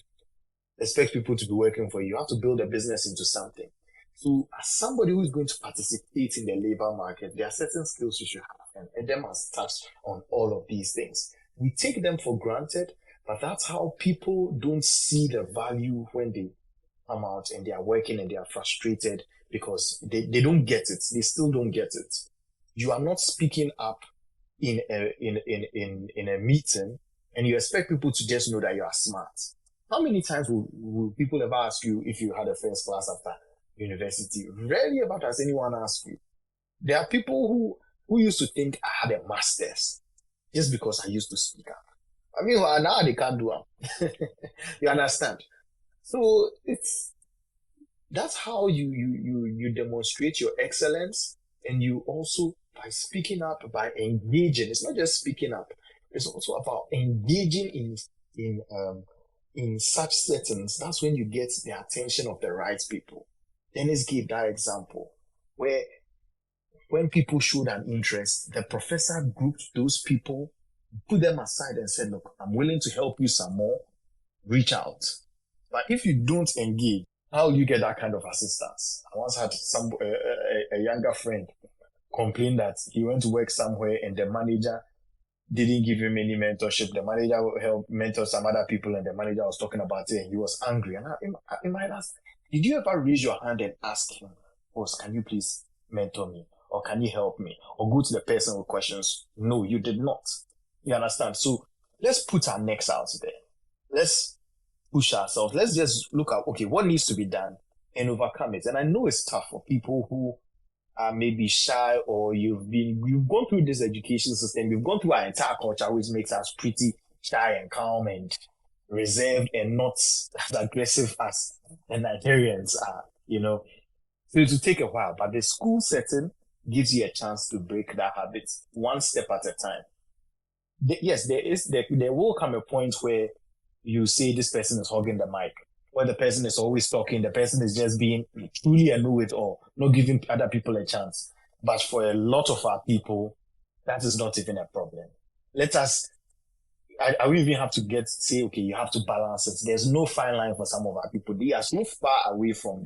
expect people to be working for you. You have to build a business into something. So, as somebody who is going to participate in the labor market, there are certain skills you should have, and Edem has touched on all of these things. We take them for granted, but that's how people don't see the value when they come out and they are working and they are frustrated because they don't get it. They still don't get it. You are not speaking up in a meeting and you expect people to just know that you are smart. How many times will people ever ask you if you had a first class after university? Rarely ever has anyone asked you. There are people who used to think I had a master's just because I used to speak up. I mean, now they can't do it. You understand? So that's how you demonstrate your excellence, and you also, by speaking up, by engaging. It's not just speaking up; it's also about engaging in such settings. That's when you get the attention of the right people. Dennis gave that example where when people showed an interest, the professor grouped those people, put them aside, and said, "Look, I'm willing to help you some more. Reach out." But if you don't engage, how will you get that kind of assistance? I once had a younger friend complain that he went to work somewhere and the manager didn't give him any mentorship. The manager helped mentor some other people, and the manager was talking about it, and he was angry. And I might ask, did you ever raise your hand and ask him, "Boss, can you please mentor me? Or can you help me?" Or go to the person with questions? No, you did not. You understand? So let's put our necks out there. Let's push ourselves. Let's just look at, okay, what needs to be done and overcome it. And I know it's tough for people who are maybe shy, or you've gone through this education system, you've gone through our entire culture, which makes us pretty shy and calm and reserved and not as aggressive as the Nigerians are, So it will take a while, but the school setting gives you a chance to break that habit one step at a time. Yes, there will come a point where you say this person is hogging the mic, where the person is always talking, the person is just being truly a know-it-all, not giving other people a chance. But for a lot of our people, that is not even a problem. I will even have to say, okay, you have to balance it. There's no fine line for some of our people. They are so far away from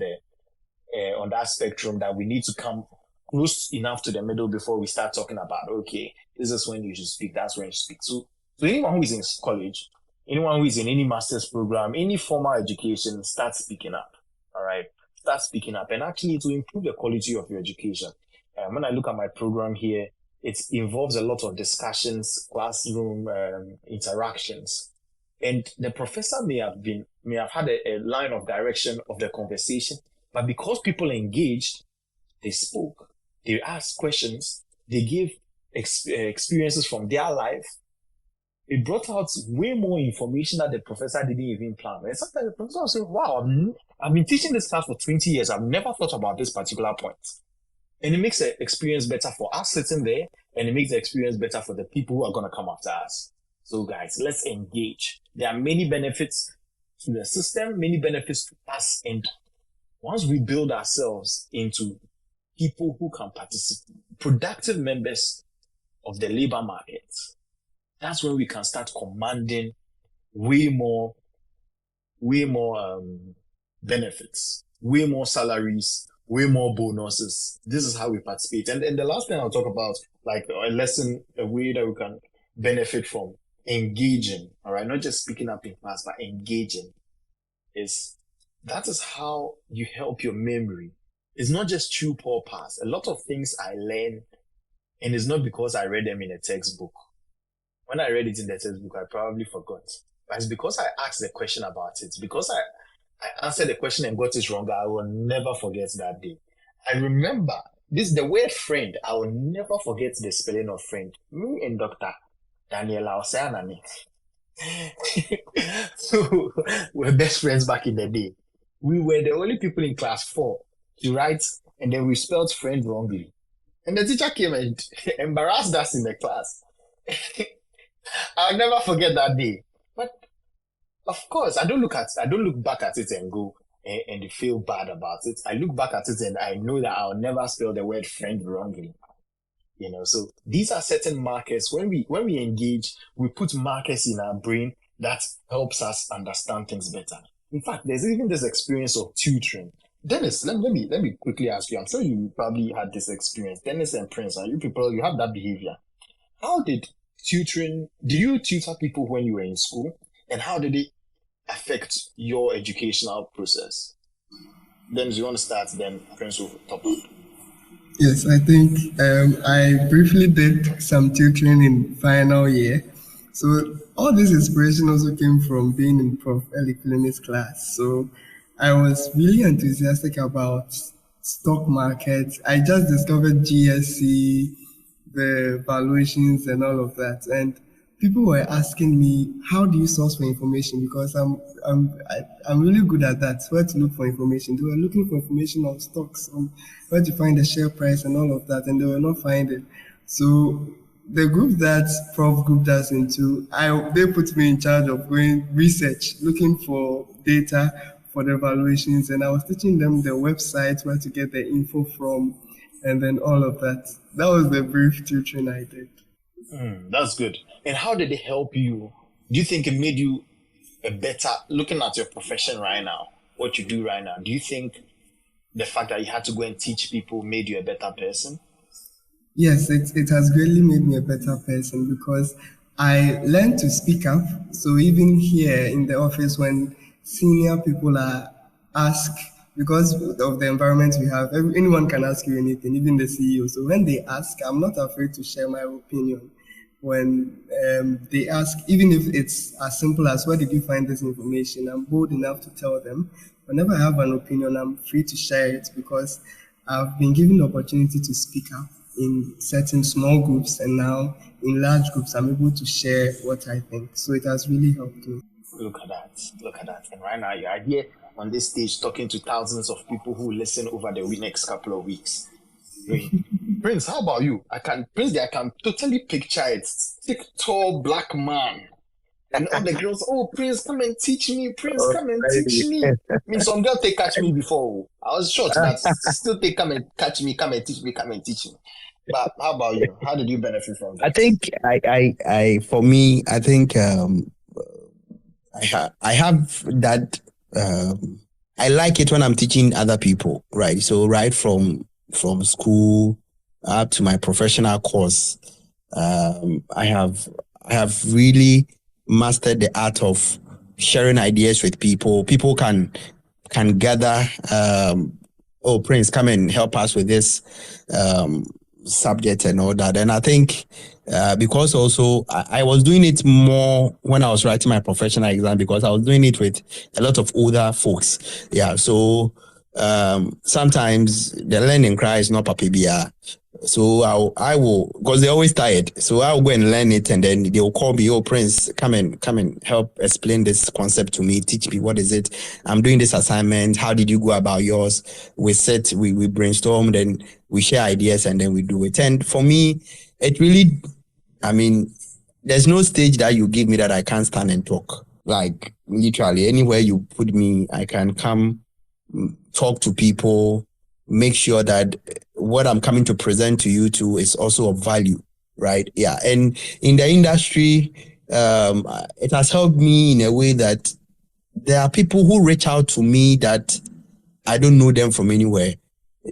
on that spectrum that we need to come close enough to the middle before we start talking about, okay, this is when you should speak, that's when you should speak. So anyone who is in college, anyone who is in any master's program, any formal education, start speaking up. All right? Start speaking up. And actually, to improve the quality of your education. When I look at my program here, it involves a lot of discussions, classroom interactions. And the professor may have had a line of direction of the conversation, but because people engaged, they spoke, they asked questions, they gave experiences from their life. It brought out way more information that the professor didn't even plan. And sometimes the professor will say, "Wow, I've been teaching this class for 20 years. I've never thought about this particular point." And it makes the experience better for us sitting there, and it makes the experience better for the people who are going to come after us. So guys, let's engage. There are many benefits to the system, many benefits to us. And once we build ourselves into people who can participate, productive members of the labor market, that's when we can start commanding way more benefits, way more salaries, way more bonuses. This is how we participate. And the last thing I'll talk about, like a way that we can benefit from engaging, all right, not just speaking up in class, but engaging, that is how you help your memory. It's not just true Paul pass. A lot of things I learn, and it's not because I read them in a textbook. When I read it in the textbook, I probably forgot. But it's because I asked the question about it. Because I answered the question and got it wrong, I will never forget that day. I remember the word friend. I will never forget the spelling of friend. Me and Dr. Daniela Oseanani. So we're best friends back in the day. We were the only people in class 4 to write, and then we spelled friend wrongly. And the teacher came and embarrassed us in the class. I'll never forget that day. But of course, I don't look back at it and go, and you feel bad about it. I look back at it and I know that I'll never spell the word friend wrongly. So these are certain markers. When we engage, we put markers in our brain that helps us understand things better. In fact, there's even this experience of tutoring. Dennis, let me quickly ask you. I'm sure you probably had this experience. Dennis and Prince, and you people, you have that behavior. How did you tutor people when you were in school? And how did it affect your educational process? Dennis, you want to start, then Prince will top up.
Yes, I think I briefly did some tutoring in final year. So all this inspiration also came from being in Prof. Eli Fleming's class. So I was really enthusiastic about stock markets. I just discovered GSC, the valuations and all of that. And people were asking me, how do you source for information? Because I'm really good at that. Where to look for information? They were looking for information on stocks, on where to find the share price and all of that, and they were not finding. So the group that Prof grouped us into, they put me in charge of going research, looking for data for the evaluations, and I was teaching them the website, where to get the info from, and then all of that. That was the brief tutoring I did.
That's good. And how did it help you? Do you think it made you a better, looking at your profession right now, what you do right now, do you think the fact that you had to go and teach people made you a better person?
Yes, it has greatly made me a better person because I learned to speak up. So even here in the office, when senior people are asked, because of the environment we have, anyone can ask you anything, even the CEO. So when they ask, I'm not afraid to share my opinion. When they ask, even if it's as simple as, where did you find this information? I'm bold enough to tell them. Whenever I have an opinion, I'm free to share it because I've been given the opportunity to speak up in certain small groups, and now in large groups, I'm able to share what I think. So it has really helped me.
Look at that. And right now, you're here on this stage talking to thousands of people who listen over the next couple of weeks. Prince, how about you? I can totally picture it. Thick, tall, black man. And all the girls, oh, Prince, come and teach me. Prince, come and teach me. I mean, some girl they catch me before. I was shocked, but still they come and catch me, come and teach me. But how about you? How did you benefit from that?
I think for me, I think I have that. I like it when I'm teaching other people, right? So right from school up to my professional course, I have really mastered the art of sharing ideas with people. People can gather. Oh, Prince, come and help us with this subject and all that. And I think because also I was doing it more when I was writing my professional exam, because I was doing it with a lot of older folks. Yeah, so sometimes the learning cry is not papibia. So I will, because they're always tired. So I'll go and learn it, and then they'll call me, oh, Prince, come and help explain this concept to me. Teach me, what is it? I'm doing this assignment. How did you go about yours? We brainstorm, then we share ideas, and then we do it. And for me, it really, I mean, there's no stage that you give me that I can't stand and talk. Like literally anywhere you put me, I can come talk to people, make sure that what I'm coming to present to you to is also of value, right? Yeah. And in the industry, it has helped me in a way that there are people who reach out to me that I don't know them from anywhere.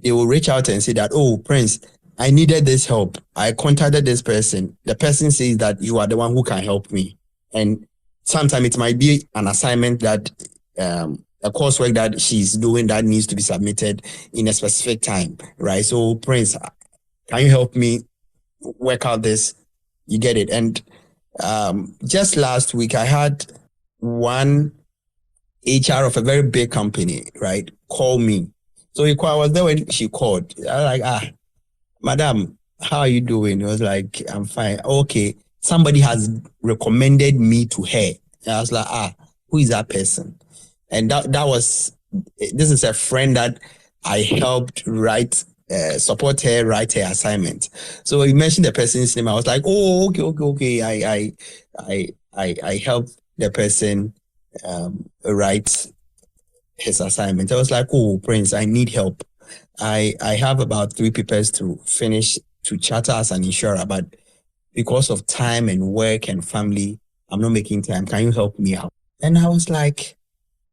They will reach out and say that, oh, Prince, I needed this help. I contacted this person. The person says that you are the one who can help me. And sometimes it might be an assignment that, a coursework that she's doing that needs to be submitted in a specific time, right? So, Prince, can you help me work out this? You get it. And just last week, I had one HR of a very big company, right, call me. So I was there when she called. I was like, madam, how are you doing? It was like, I'm fine. Okay, somebody has recommended me to her. And I was like, who is that person? And this is a friend that I helped support her write her assignment. So you mentioned the person's name. I was like, oh, okay. I helped the person write his assignment. I was like, oh, Prince, I need help. I have about 3 papers to finish to charter as an insurer, but because of time and work and family, I'm not making time. Can you help me out? And I was like,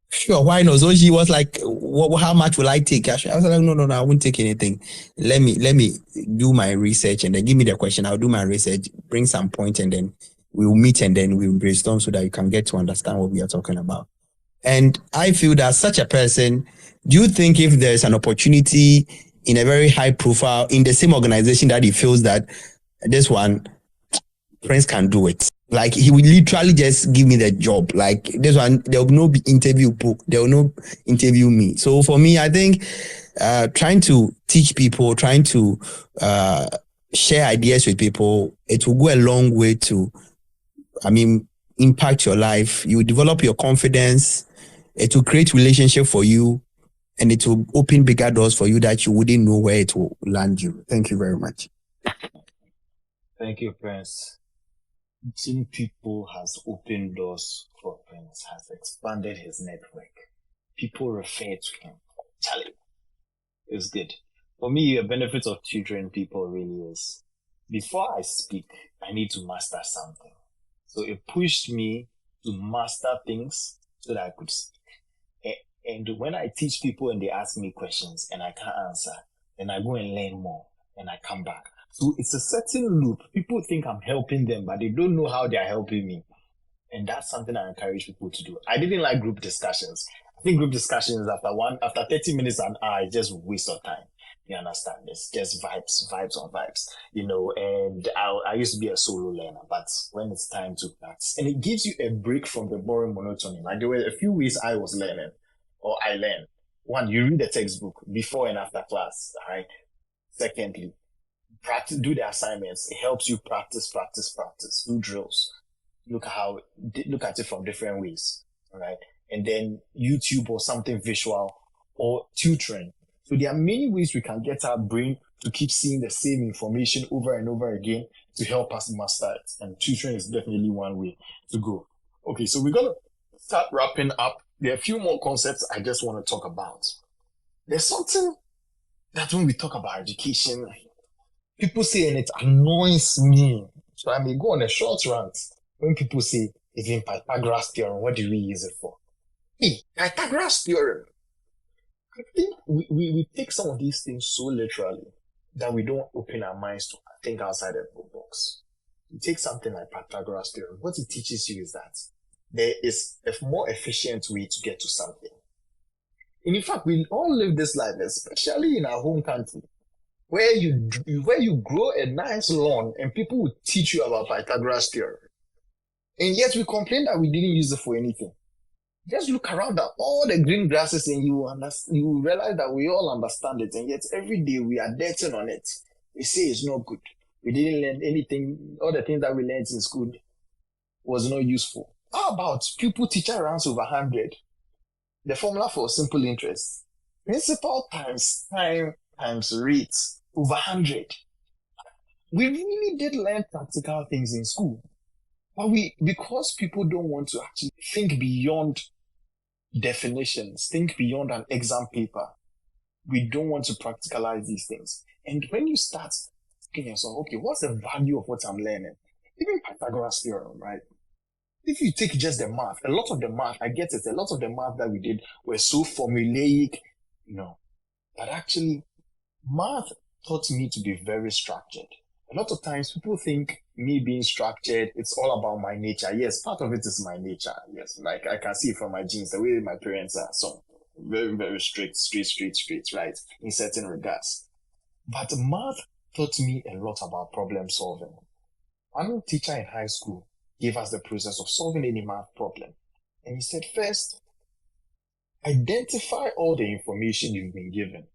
sure, why not? So she was like, how much will I take? I was like, no, I won't take anything. Let me do my research and then give me the question. I'll do my research, bring some point, and then we'll meet and then we'll brainstorm so that you can get to understand what we are talking about. And I feel that such a person, do you think if there's an opportunity in a very high profile in the same organization that he feels that this one, Prince can do it? Like he will literally just give me the job. Like this one, there will no be interview book. There will no interview me. So for me, I think trying to teach people, trying to share ideas with people, it will go a long way to, impact your life. You develop your confidence. It will create relationship for you, and it will open bigger doors for you that you wouldn't know where it will land you. Thank you very much.
Thank you, Prince. Teaching people has opened doors for Prince, has expanded his network. People refer to him. Charlie, it's good. For me, the benefit of tutoring people really is, before I speak, I need to master something. So it pushed me to master things so that I could speak. And when I teach people and they ask me questions and I can't answer, then I go and learn more and I come back. So it's a certain loop. People think I'm helping them, but they don't know how they are helping me. And that's something I encourage people to do. I didn't like group discussions. I think group discussions after 30 minutes an hour is just waste of time. You understand? It's just vibes on vibes, and I used to be a solo learner, but when it's time to practice, and it gives you a break from the boring monotony. Like there were a few ways I was learning, or I learned. One, you read the textbook before and after class, all right? Secondly, do the assignments. It helps you practice, do drills. Look at it from different ways, all right? And then YouTube or something visual or tutoring. So there are many ways we can get our brain to keep seeing the same information over and over again to help us master it. And tutoring is definitely one way to go. Okay, so we're going to start wrapping up. There are a few more concepts I just want to talk about. There's something that when we talk about education, people say, and it annoys me. So I may go on a short rant when people say, even Pythagoras theorem, what do we use it for? Hey, Pythagoras theorem. I think we take some of these things so literally that we don't open our minds to think outside the box. You take something like Pythagoras theorem. What it teaches you is that there is a more efficient way to get to something. And in fact, we all live this life, especially in our home country, where you grow a nice lawn and people will teach you about Pythagoras theorem. And yet we complain that we didn't use it for anything. Just look around at all the green grasses and you will realize that we all understand it, and yet every day we are dirting on it. We say it's not good. We didn't learn anything. All the things that we learned in school was not useful. How about pupil teacher runs over 100? The formula for simple interest. Principal times time times rate over 100. We really did learn practical things in school. But because people don't want to actually think beyond definitions, think beyond an exam paper, we don't want to practicalize these things. And when you start asking yourself, okay, what's the value of what I'm learning? Even Pythagoras theorem, right? If you take just the math, a lot of the math that we did were so formulaic, but actually math taught me to be very structured. A lot of times people think me being structured, it's all about my nature. Yes, part of it is my nature. Yes, like I can see it from my genes, the way my parents are. So very, very strict, straight, right? In certain regards. But math taught me a lot about problem solving. One teacher in high school gave us the process of solving any math problem. And he said, first, identify all the information you've been given.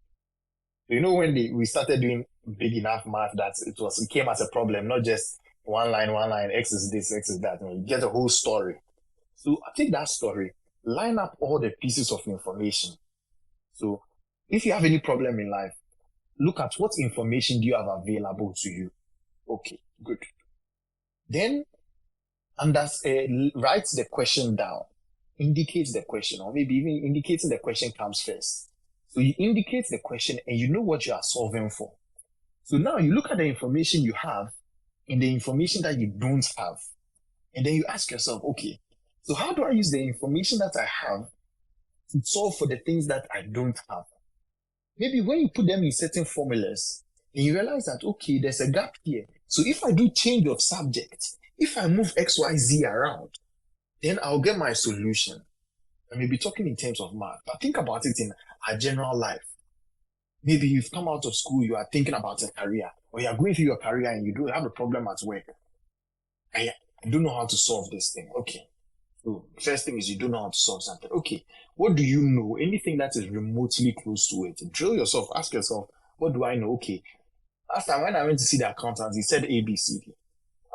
When we started doing big enough math that it came as a problem, not just one line, X is this, X is that. You get a whole story. So I take that story, line up all the pieces of information. So if you have any problem in life, look at what information do you have available to you. Okay, good. Then write the question down. indicate the question, or maybe even indicating the question comes first. So you indicate the question and you know what you are solving for. So now you look at the information you have and the information that you don't have. And then you ask yourself, okay, so how do I use the information that I have to solve for the things that I don't have? Maybe when you put them in certain formulas, and you realize that, okay, there's a gap here. So if I do change of subject, if I move XYZ around, then I'll get my solution. I may be talking in terms of math, but think about it in a general life. Maybe you've come out of school, you are thinking about a career, or you are going through your career and you don't have a problem at work. I don't know how to solve this thing. Okay. So first thing is you don't know how to solve something. Okay. What do you know? Anything that is remotely close to it. Drill yourself. Ask yourself, what do I know? Okay. Last time when I went to see the accountant, he said ABCD.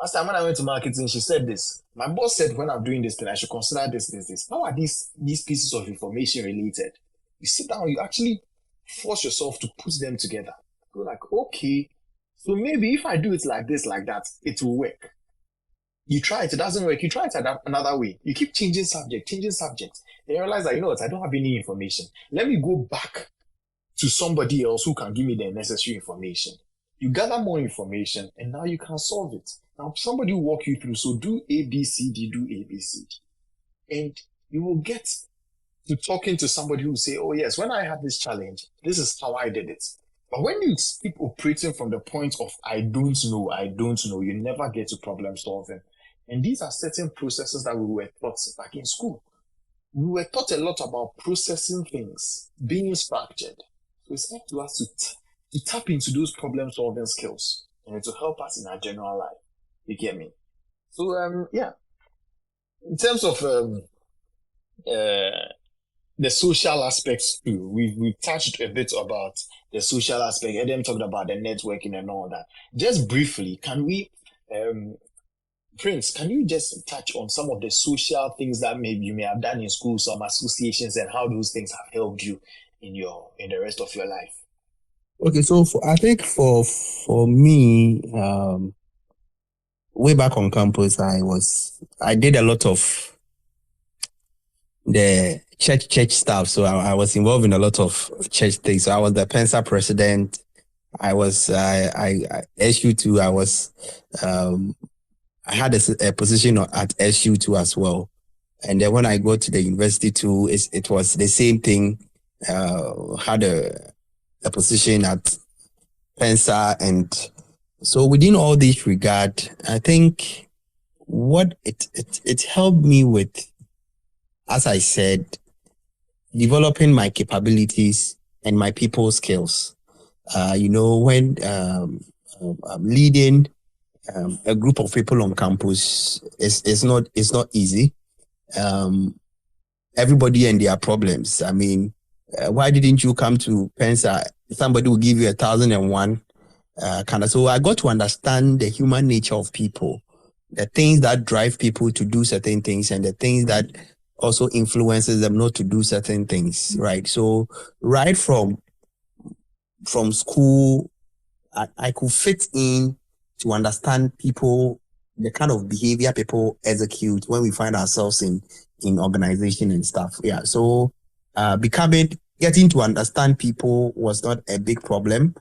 Last time when I went to marketing, she said this. My boss said when I'm doing this thing, I should consider this. How are these pieces of information related? You sit down, you actually force yourself to put them together. You're like, okay, so maybe if I do it like this, like that, it will work. You try it doesn't work. You try it another way. You keep changing subject. Then you realize that, you know what, I don't have any information. Let me go back to somebody else who can give me the necessary information. You gather more information and now you can solve it. Now somebody will walk you through. So do ABCD, do ABCD. And you will get to talking to somebody who will say, oh yes, when I had this challenge, this is how I did it. But when you keep operating from the point of I don't know, you never get to problem solving. And these are certain processes that we were taught back in school. We were taught a lot about processing things, being structured. So it's up to us to tap into those problem solving skills and to help us in our general life. You get me? So yeah. In terms of the social aspects too, we've touched a bit about the social aspect. Adam talked about the networking and all that. Just briefly, can we, Prince, can you just touch on some of the social things that maybe you may have done in school, some associations, and how those things have helped you in the rest of your life?
Okay, so I think for me, way back on campus, I did a lot of the church stuff. So I was involved in a lot of church things. So I was the Pensa president. I was SU2. I was I had a position at SU2 as well. And then when I go to the university too, it was the same thing. Had a position at Pensa, and so within all this regard, I think what it helped me with, as I said, developing my capabilities and my people skills. When I'm leading a group of people on campus, it's not easy. Everybody and their problems. I mean, why didn't you come to Pensa? Somebody will give you 1,001 kind of. So I got to understand the human nature of people, the things that drive people to do certain things, and the things that also influences them not to do certain things, right? So right from school, I could fit in to understand people, the kind of behavior people execute when we find ourselves in organization and stuff. Yeah. So getting to understand people was not a big problem.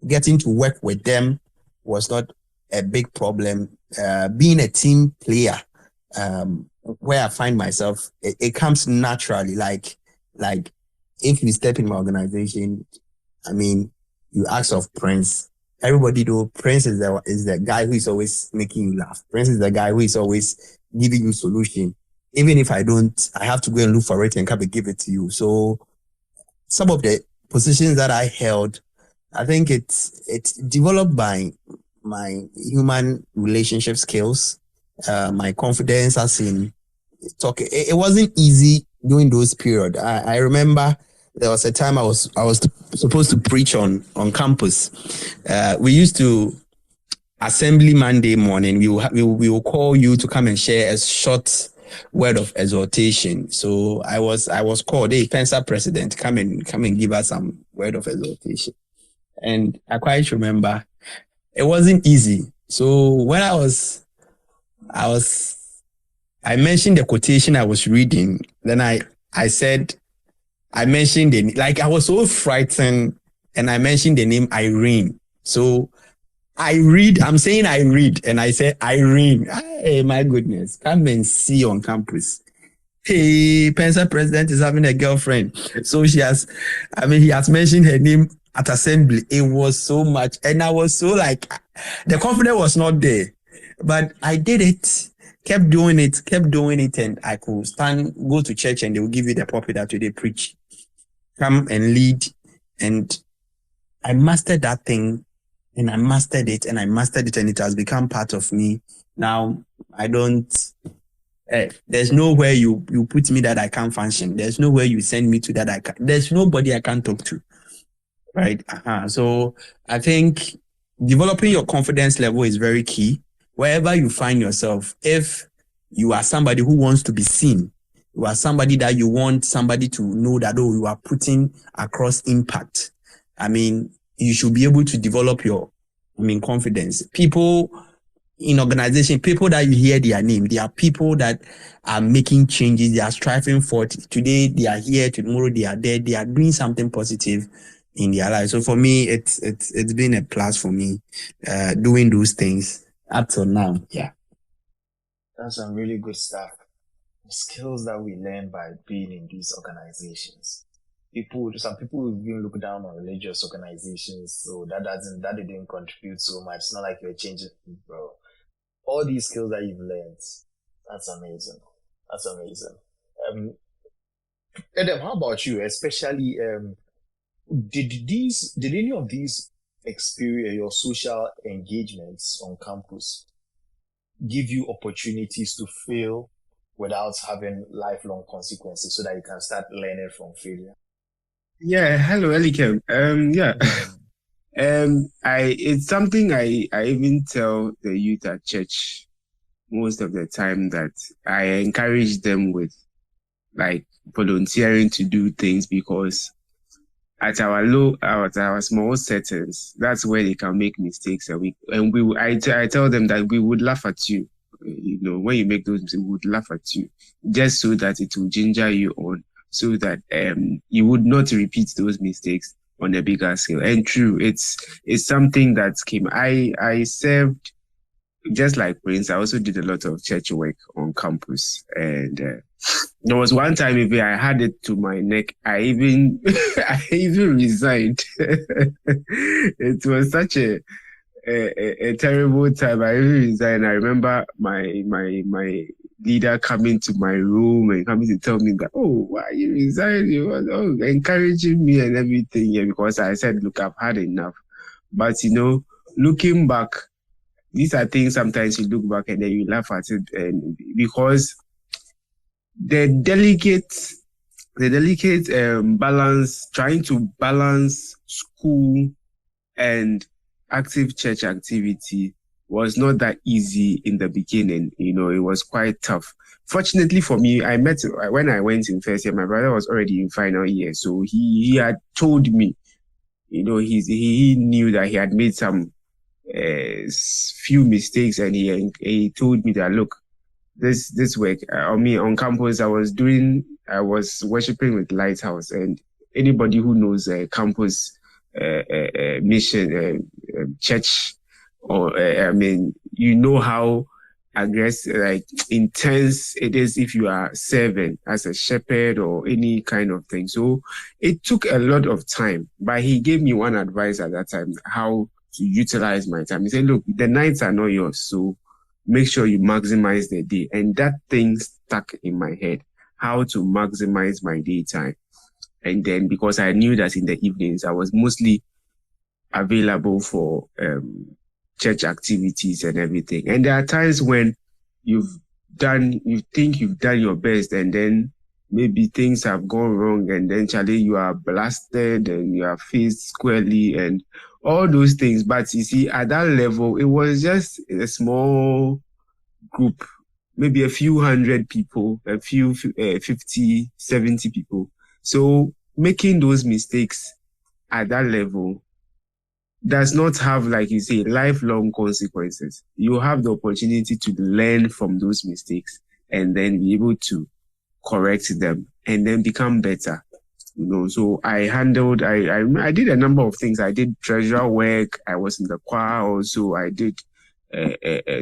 Getting to work with them was not a big problem. Being a team player, where I find myself, it comes naturally. Like if you step in my organization, I mean, you ask of Prince. Everybody know Prince is the guy who is always making you laugh. Prince is the guy who is always giving you solution. Even if I don't, I have to go and look for it and come and give it to you. So some of the positions that I held, I think it's developed by my human relationship skills, my confidence as in talking. It wasn't easy during those periods. I remember there was a time I was supposed to preach on campus. We used to assembly Monday morning. We will call you to come and share a short word of exhortation. So I was called, hey, Pensa president, come and give us some word of exhortation. And I quite remember it wasn't easy. So when I mentioned the quotation I was reading, Then I said, I mentioned like I was so frightened, and I mentioned the name Irene. So I'm saying I read, and I said Irene. Hey, my goodness, come and see on campus. Hey, Pensa president is having a girlfriend. So he has mentioned her name at assembly. It was so much. And I was so like, the confidence was not there. But I did it, kept doing it. And I could go to church, and they will give you the pulpit that they preach. Come and lead. And I mastered that thing, and I mastered it, and it has become part of me. Now, I don't... there's nowhere you put me that I can't function. There's nowhere you send me to that I can't. There's nobody I can't talk to. Right? So I think developing your confidence level is very key. Wherever you find yourself, if you are somebody who wants to be seen, you are somebody that you want somebody to know that, oh, you are putting across impact. I mean, you should be able to develop your, confidence. People in organization, people that you hear their name, they are people that are making changes, they are striving for it. Today they are here, tomorrow they are there, they are doing something positive in their life. So for me, it's been a plus for me, doing those things up till now. Yeah.
That's some really good stuff. Skills that we learn by being in these organizations. Some people even look down on religious organizations, so that didn't contribute so much. It's not like you're changing, bro. All these skills that you've learned, that's amazing. Adam, how about you? Especially, did any of these experience, your social engagements on campus, give you opportunities to fail without having lifelong consequences, so that you can start learning from failure?
Yeah. Hello, Elikem. Yeah. It's something I even tell the youth at church most of the time, that I encourage them with like volunteering to do things, because at our small settings, that's where they can make mistakes, and I tell them that we would laugh at you. When you make those mistakes, we would laugh at you, just so that it will ginger you on, so that you would not repeat those mistakes on a bigger scale. And true, it's something that came. I served, just like Prince. I also did a lot of church work on campus, and there was one time if I had it to my neck, I even resigned. It was such a terrible time. I even resigned. I remember my leader coming to my room and coming to tell me that, oh, why you resigned? He was encouraging me and everything. Yeah, because I said, look, I've had enough. But looking back, these are things sometimes you look back and then you laugh at it, and because the delicate balance, trying to balance school and active church activity was not that easy in the beginning. It was quite tough. Fortunately for me, when I went in first year, my brother was already in final year, so he had told me, he knew that he had made some few mistakes, and he told me that, look, this work on campus, I was worshiping with Lighthouse, and anybody who knows campus mission church, or how aggressive, like intense it is if you are serving as a shepherd or any kind of thing. So it took a lot of time, but he gave me one advice at that time, how to utilize my time. He said, look, the nights are not yours, so make sure you maximize the day. And that thing stuck in my head, how to maximize my daytime. And then, because I knew that in the evenings I was mostly available for church activities and everything. And there are times when you think you've done your best, and then maybe things have gone wrong, and then Charlie, you are blasted and you are faced squarely and all those things. But you see, at that level, it was just a small group, maybe a few hundred people, a few 50, 70 people. So making those mistakes at that level does not have, like you say, lifelong consequences. You have the opportunity to learn from those mistakes and then be able to correct them and then become better. So I did a number of things. I did treasurer work. I was in the choir also. I did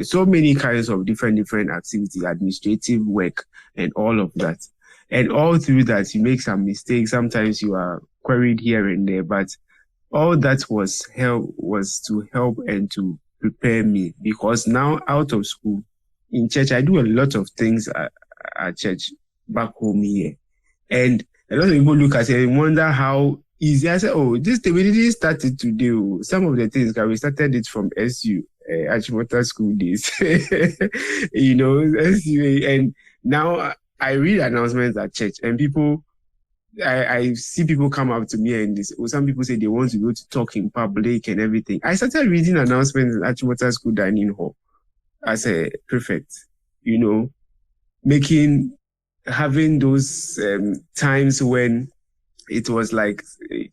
so many kinds of different activities, administrative work and all of that. And all through that, you make some mistakes. Sometimes you are queried here and there, but all that was to help and to prepare me, because now out of school, in church, I do a lot of things at church back home here. And a lot of people look at it and wonder how easy. I said, we didn't start it today. Some of the things, we started it from SU, Achimota school days. SU. And now I read announcements at church and people, I see people come up to me and some people say they want to go to talk in public and everything. I started reading announcements at Achimota school dining hall as a prefect, having those times when it was like,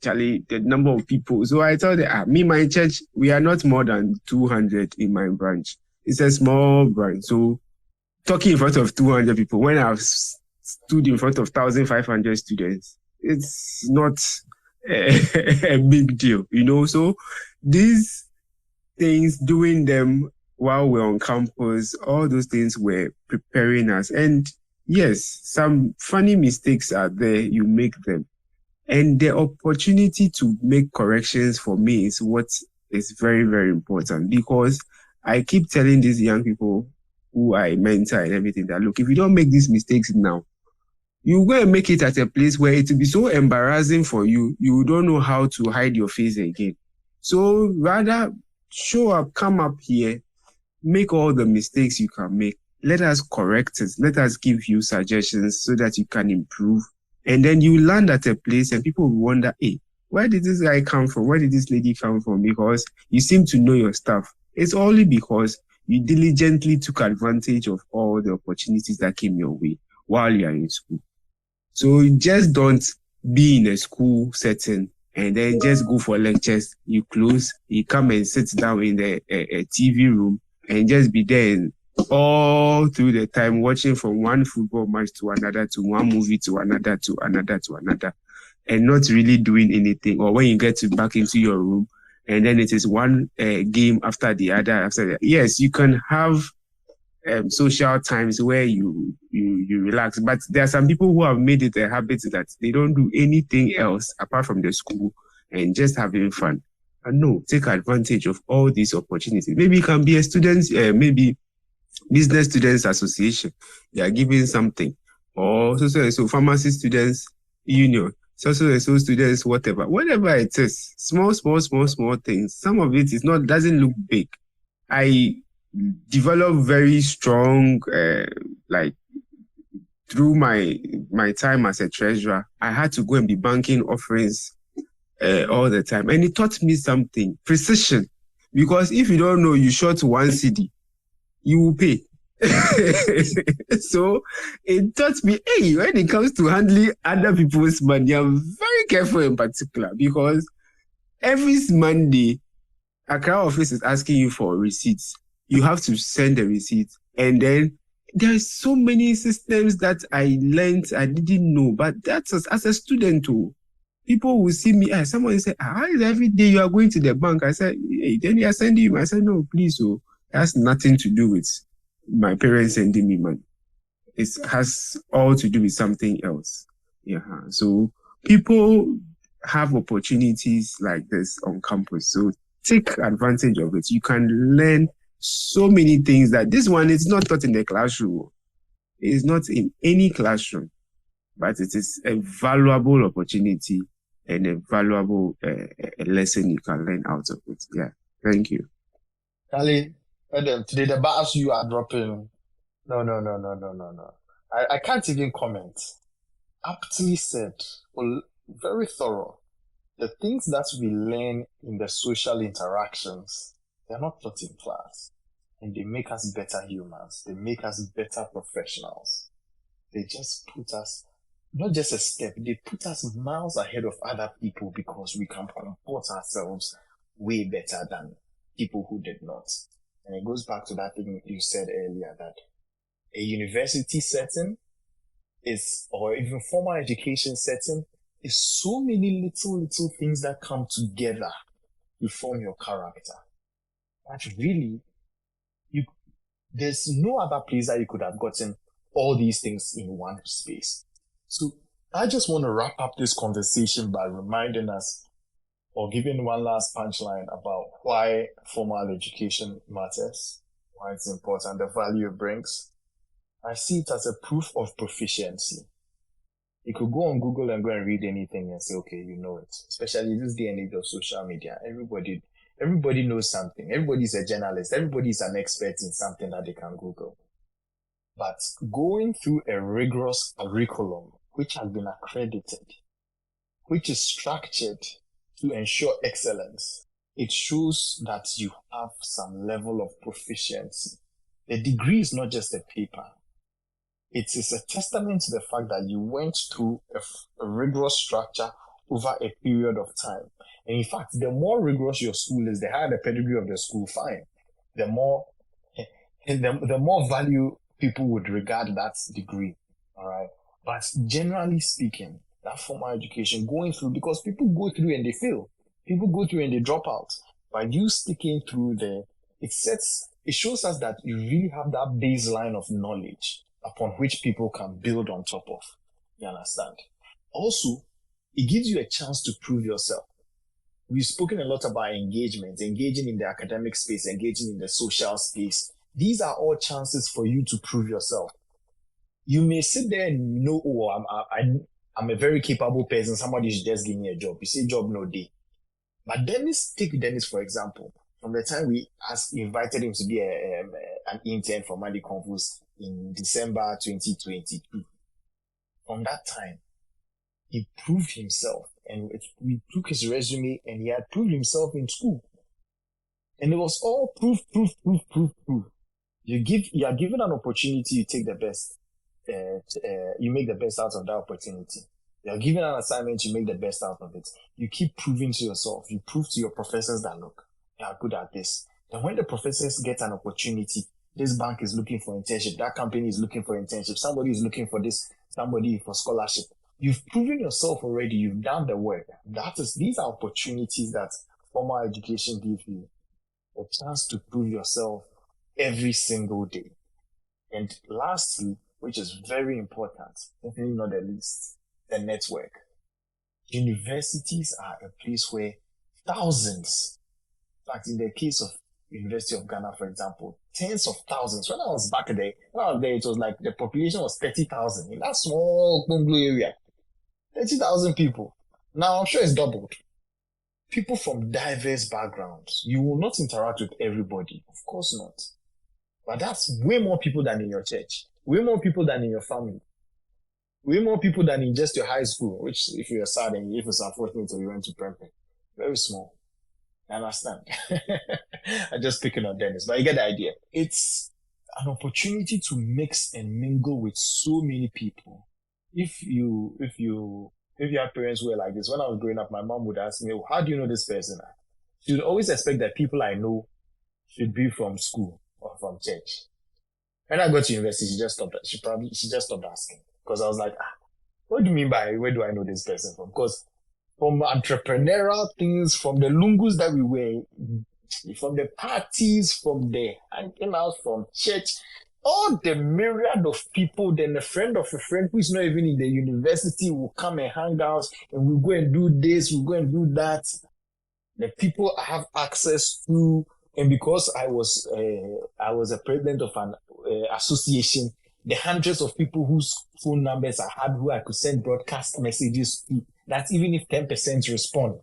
Charlie, the number of people. So I told them, my church, we are not more than 200 in my branch. It's a small branch. So talking in front of 200 people, when I've stood in front of 1,500 students, it's not a big deal, So these things, doing them while we're on campus, all those things were preparing us. And yes, some funny mistakes are there, you make them. And the opportunity to make corrections for me is what is very, very important, because I keep telling these young people who I mentor and everything that, look, if you don't make these mistakes now, you go and make it at a place where it will be so embarrassing for you, you don't know how to hide your face again. So rather show up, come up here, make all the mistakes you can make. Let us correct it. Let us give you suggestions so that you can improve. And then you land at a place and people will wonder, hey, where did this guy come from? Where did this lady come from? Because you seem to know your stuff. It's only because you diligently took advantage of all the opportunities that came your way while you are in school. So just don't be in a school setting and then just go for lectures. You close, you come and sit down in a TV room and just be there all through the time, watching from one football match to another, to one movie to another, and not really doing anything. Or when you get back into your room, and then it is one game after the other. Yes, you can have social times where you relax, but there are some people who have made it a habit that they don't do anything else apart from the school and just having fun. And no, take advantage of all these opportunities. Maybe it can be a student, maybe Business Students Association, they are giving something, or so pharmacy students union, so students, whatever it is, small things. Some of it doesn't look big. I developed very strong, through my time as a treasurer. I had to go and be banking offerings all the time, and it taught me something, precision. Because if you don't know, you short one CD, you will pay. So it taught me, hey, when it comes to handling other people's money, I'm very careful in particular, because every Monday, Accra office is asking you for receipts. You have to send the receipt. And then there's so many systems that I learned I didn't know. But that's as a student too. People will see me, someone say, how is every day you are going to the bank? I said, hey, then they are sending you. I said, no, please, it has nothing to do with my parents sending me money. It has all to do with something else. Yeah. So people have opportunities like this on campus. So take advantage of it. You can learn so many things that this one is not taught in the classroom. It is not in any classroom, but it is a valuable opportunity and a valuable a lesson you can learn out of it. Yeah. Thank you.
Charlie, today the bars you are dropping. No. I can't even comment. Aptly said, very thorough. The things that we learn in the social interactions, they're not taught in class. And they make us better humans. They make us better professionals. They just put us, not just a step, they put us miles ahead of other people, because we can comport ourselves way better than people who did not. And it goes back to that thing you said earlier, that a university setting or even formal education setting, is so many little things that come together to form your character. But really, there's no other place that you could have gotten all these things in one space. So I just want to wrap up this conversation by reminding us or giving one last punchline about why formal education matters, why it's important, the value it brings. I see it as a proof of proficiency. You could go on Google and go and read anything and say, okay, you know it. Especially this day and age of social media. Everybody knows something. Everybody's a journalist. Everybody's an expert in something that they can Google. But going through a rigorous curriculum, which has been accredited, which is structured to ensure excellence, it shows that you have some level of proficiency. The degree is not just a paper. It is a testament to the fact that you went through a rigorous structure over a period of time. And in fact, the more rigorous your school is, the higher the pedigree of the school, fine. The more value people would regard that degree. All right. But generally speaking, that formal education going through, because people go through and they fail. People go through and they drop out. But you sticking through there, it shows us that you really have that baseline of knowledge upon which people can build on top of. You understand? Also, it gives you a chance to prove yourself. We've spoken a lot about engagement, engaging in the academic space, engaging in the social space. These are all chances for you to prove yourself. You may sit there and know, oh, I'm a very capable person. Somebody should just give me a job. You say job no day. But take Dennis, for example. From the time we invited him to be an intern for Monday Convos in December 2022, from that time, he proved himself, and we took his resume, and he had proved himself in school. And it was all proof. You are given an opportunity, you take the best. You make the best out of that opportunity. You are given an assignment, you make the best out of it. You keep proving to yourself. You prove to your professors that, look, you are good at this. Then when the professors get an opportunity, this bank is looking for internship, that company is looking for internship, somebody is looking for this, somebody for scholarship. You've proven yourself already. You've done the work. These are opportunities that formal education gives you. A chance to prove yourself every single day. And lastly, which is very important, definitely not the least, the network. Universities are a place where thousands, in fact, in the case of University of Ghana, for example, tens of thousands. When I was there, it was like the population was 30,000 in that small bungalow area. 30,000 people. Now, I'm sure it's doubled. People from diverse backgrounds. You will not interact with everybody. Of course not. But that's way more people than in your church. Way more people than in your family. Way more people than in just your high school, which if you're sad and if it's unfortunate you went to prep, very small. I understand. I'm just picking on Dennis, but you get the idea. It's an opportunity to mix and mingle with so many people. If you have parents who are like this, when I was growing up, my mom would ask me, oh, how do you know this person? She would always expect that people I know should be from school or from church. When I got to university, she just stopped asking. Because I was like, what do you mean by where do I know this person from? Because from entrepreneurial things, from the lungus that we were, from the parties, from the hanging out, from church, all the myriad of people, then a friend of a friend who is not even in the university will come and hang out, and we'll go and do this, we'll go and do that. The people I have access to, and because I was a president of an association, the hundreds of people whose phone numbers I had, who I could send broadcast messages to, that even if 10% respond,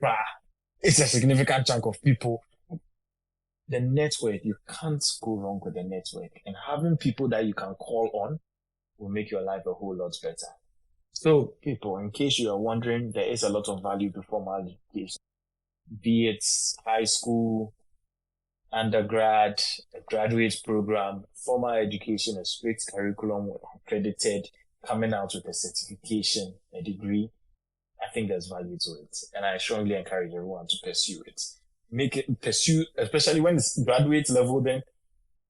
it's a significant chunk of people. The network, you can't go wrong with the network. And having people that you can call on will make your life a whole lot better. So, people, in case you are wondering, there is a lot of value to formal education. Be it high school, undergrad, a graduate program, formal education, a strict curriculum, accredited, coming out with a certification, a degree. I think there's value to it. And I strongly encourage everyone to pursue it. Pursue, especially when it's graduate level, then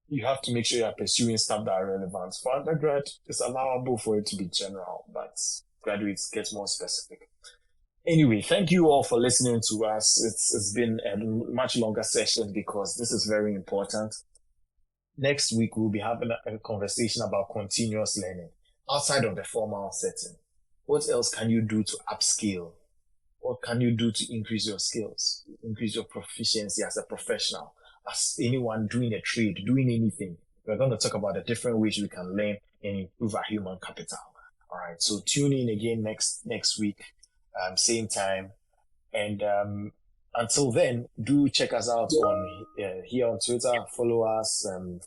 you have to make sure you're pursuing stuff that are relevant. For undergrad, it's allowable for it to be general, but graduates get more specific. Anyway, thank you all for listening to us. It's been a much longer session because this is very important. Next week, we'll be having a conversation about continuous learning outside of the formal setting. What else can you do to upskill? What can you do to increase your skills, increase your proficiency as a professional, as anyone doing a trade, doing anything? We're going to talk about the different ways we can learn and improve our human capital. All right. So tune in again next week, same time. And until then, do check us out on here on Twitter. Follow us on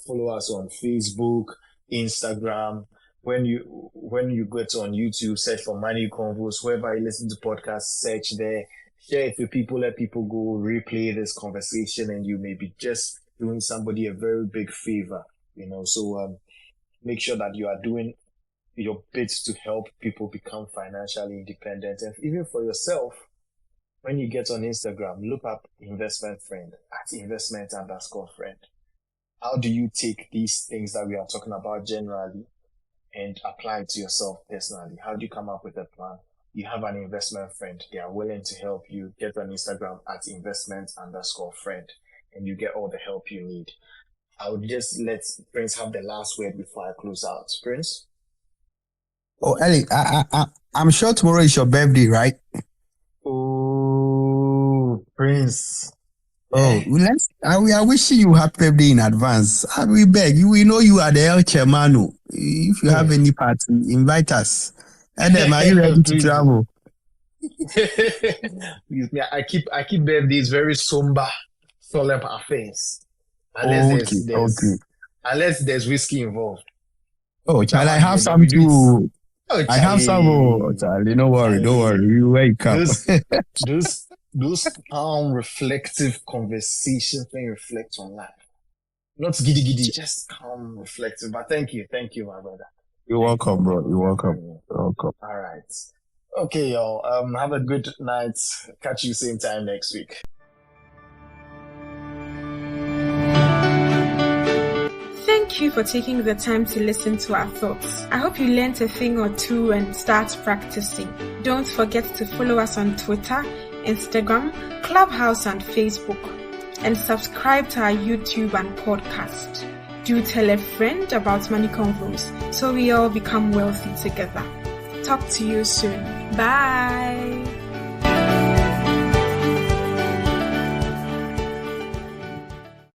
Facebook, Instagram. When you get on YouTube, search for Money Convos. Wherever you listen to podcasts, search there. Share it with people. Let people go replay this conversation, and you may be just doing somebody a very big favor. So make sure that you are doing your bit to help people become financially independent, and even for yourself. When you get on Instagram, look up investment friend at investment_friend. How do you take these things that we are talking about generally and apply it to yourself personally? How do you come up with a plan? You have an investment friend. They are willing to help you. Get on Instagram at investment_friend and you get all the help you need. I would just let Prince have the last word before I close out. Prince?
Oh, Ellie, I'm sure tomorrow is your birthday, right?
Oh, Prince.
Oh, we are wishing you happy birthday in advance. We beg you. We know you are the El Chairman. If you have any party, invite us. And then, are you ready to travel?
I keep birthdays very somber, solemn affairs. Unless there's whiskey involved.
Oh, Charlie, I have some too.
Oh,
I have some. Oh, Charlie, don't worry. You wake up.
Those calm, reflective conversations when you reflect on life. Not giddy, just calm, reflective. But thank you, my brother.
You're welcome, bro. You're welcome.
All right. Okay, y'all. Have a good night. Catch you same time next week.
Thank you for taking the time to listen to our thoughts. I hope you learned a thing or two and start practicing. Don't forget to follow us on Twitter, Instagram, Clubhouse, and Facebook. And subscribe to our YouTube and podcast. Do tell a friend about Money Convos so we all become wealthy together. Talk to you soon. Bye.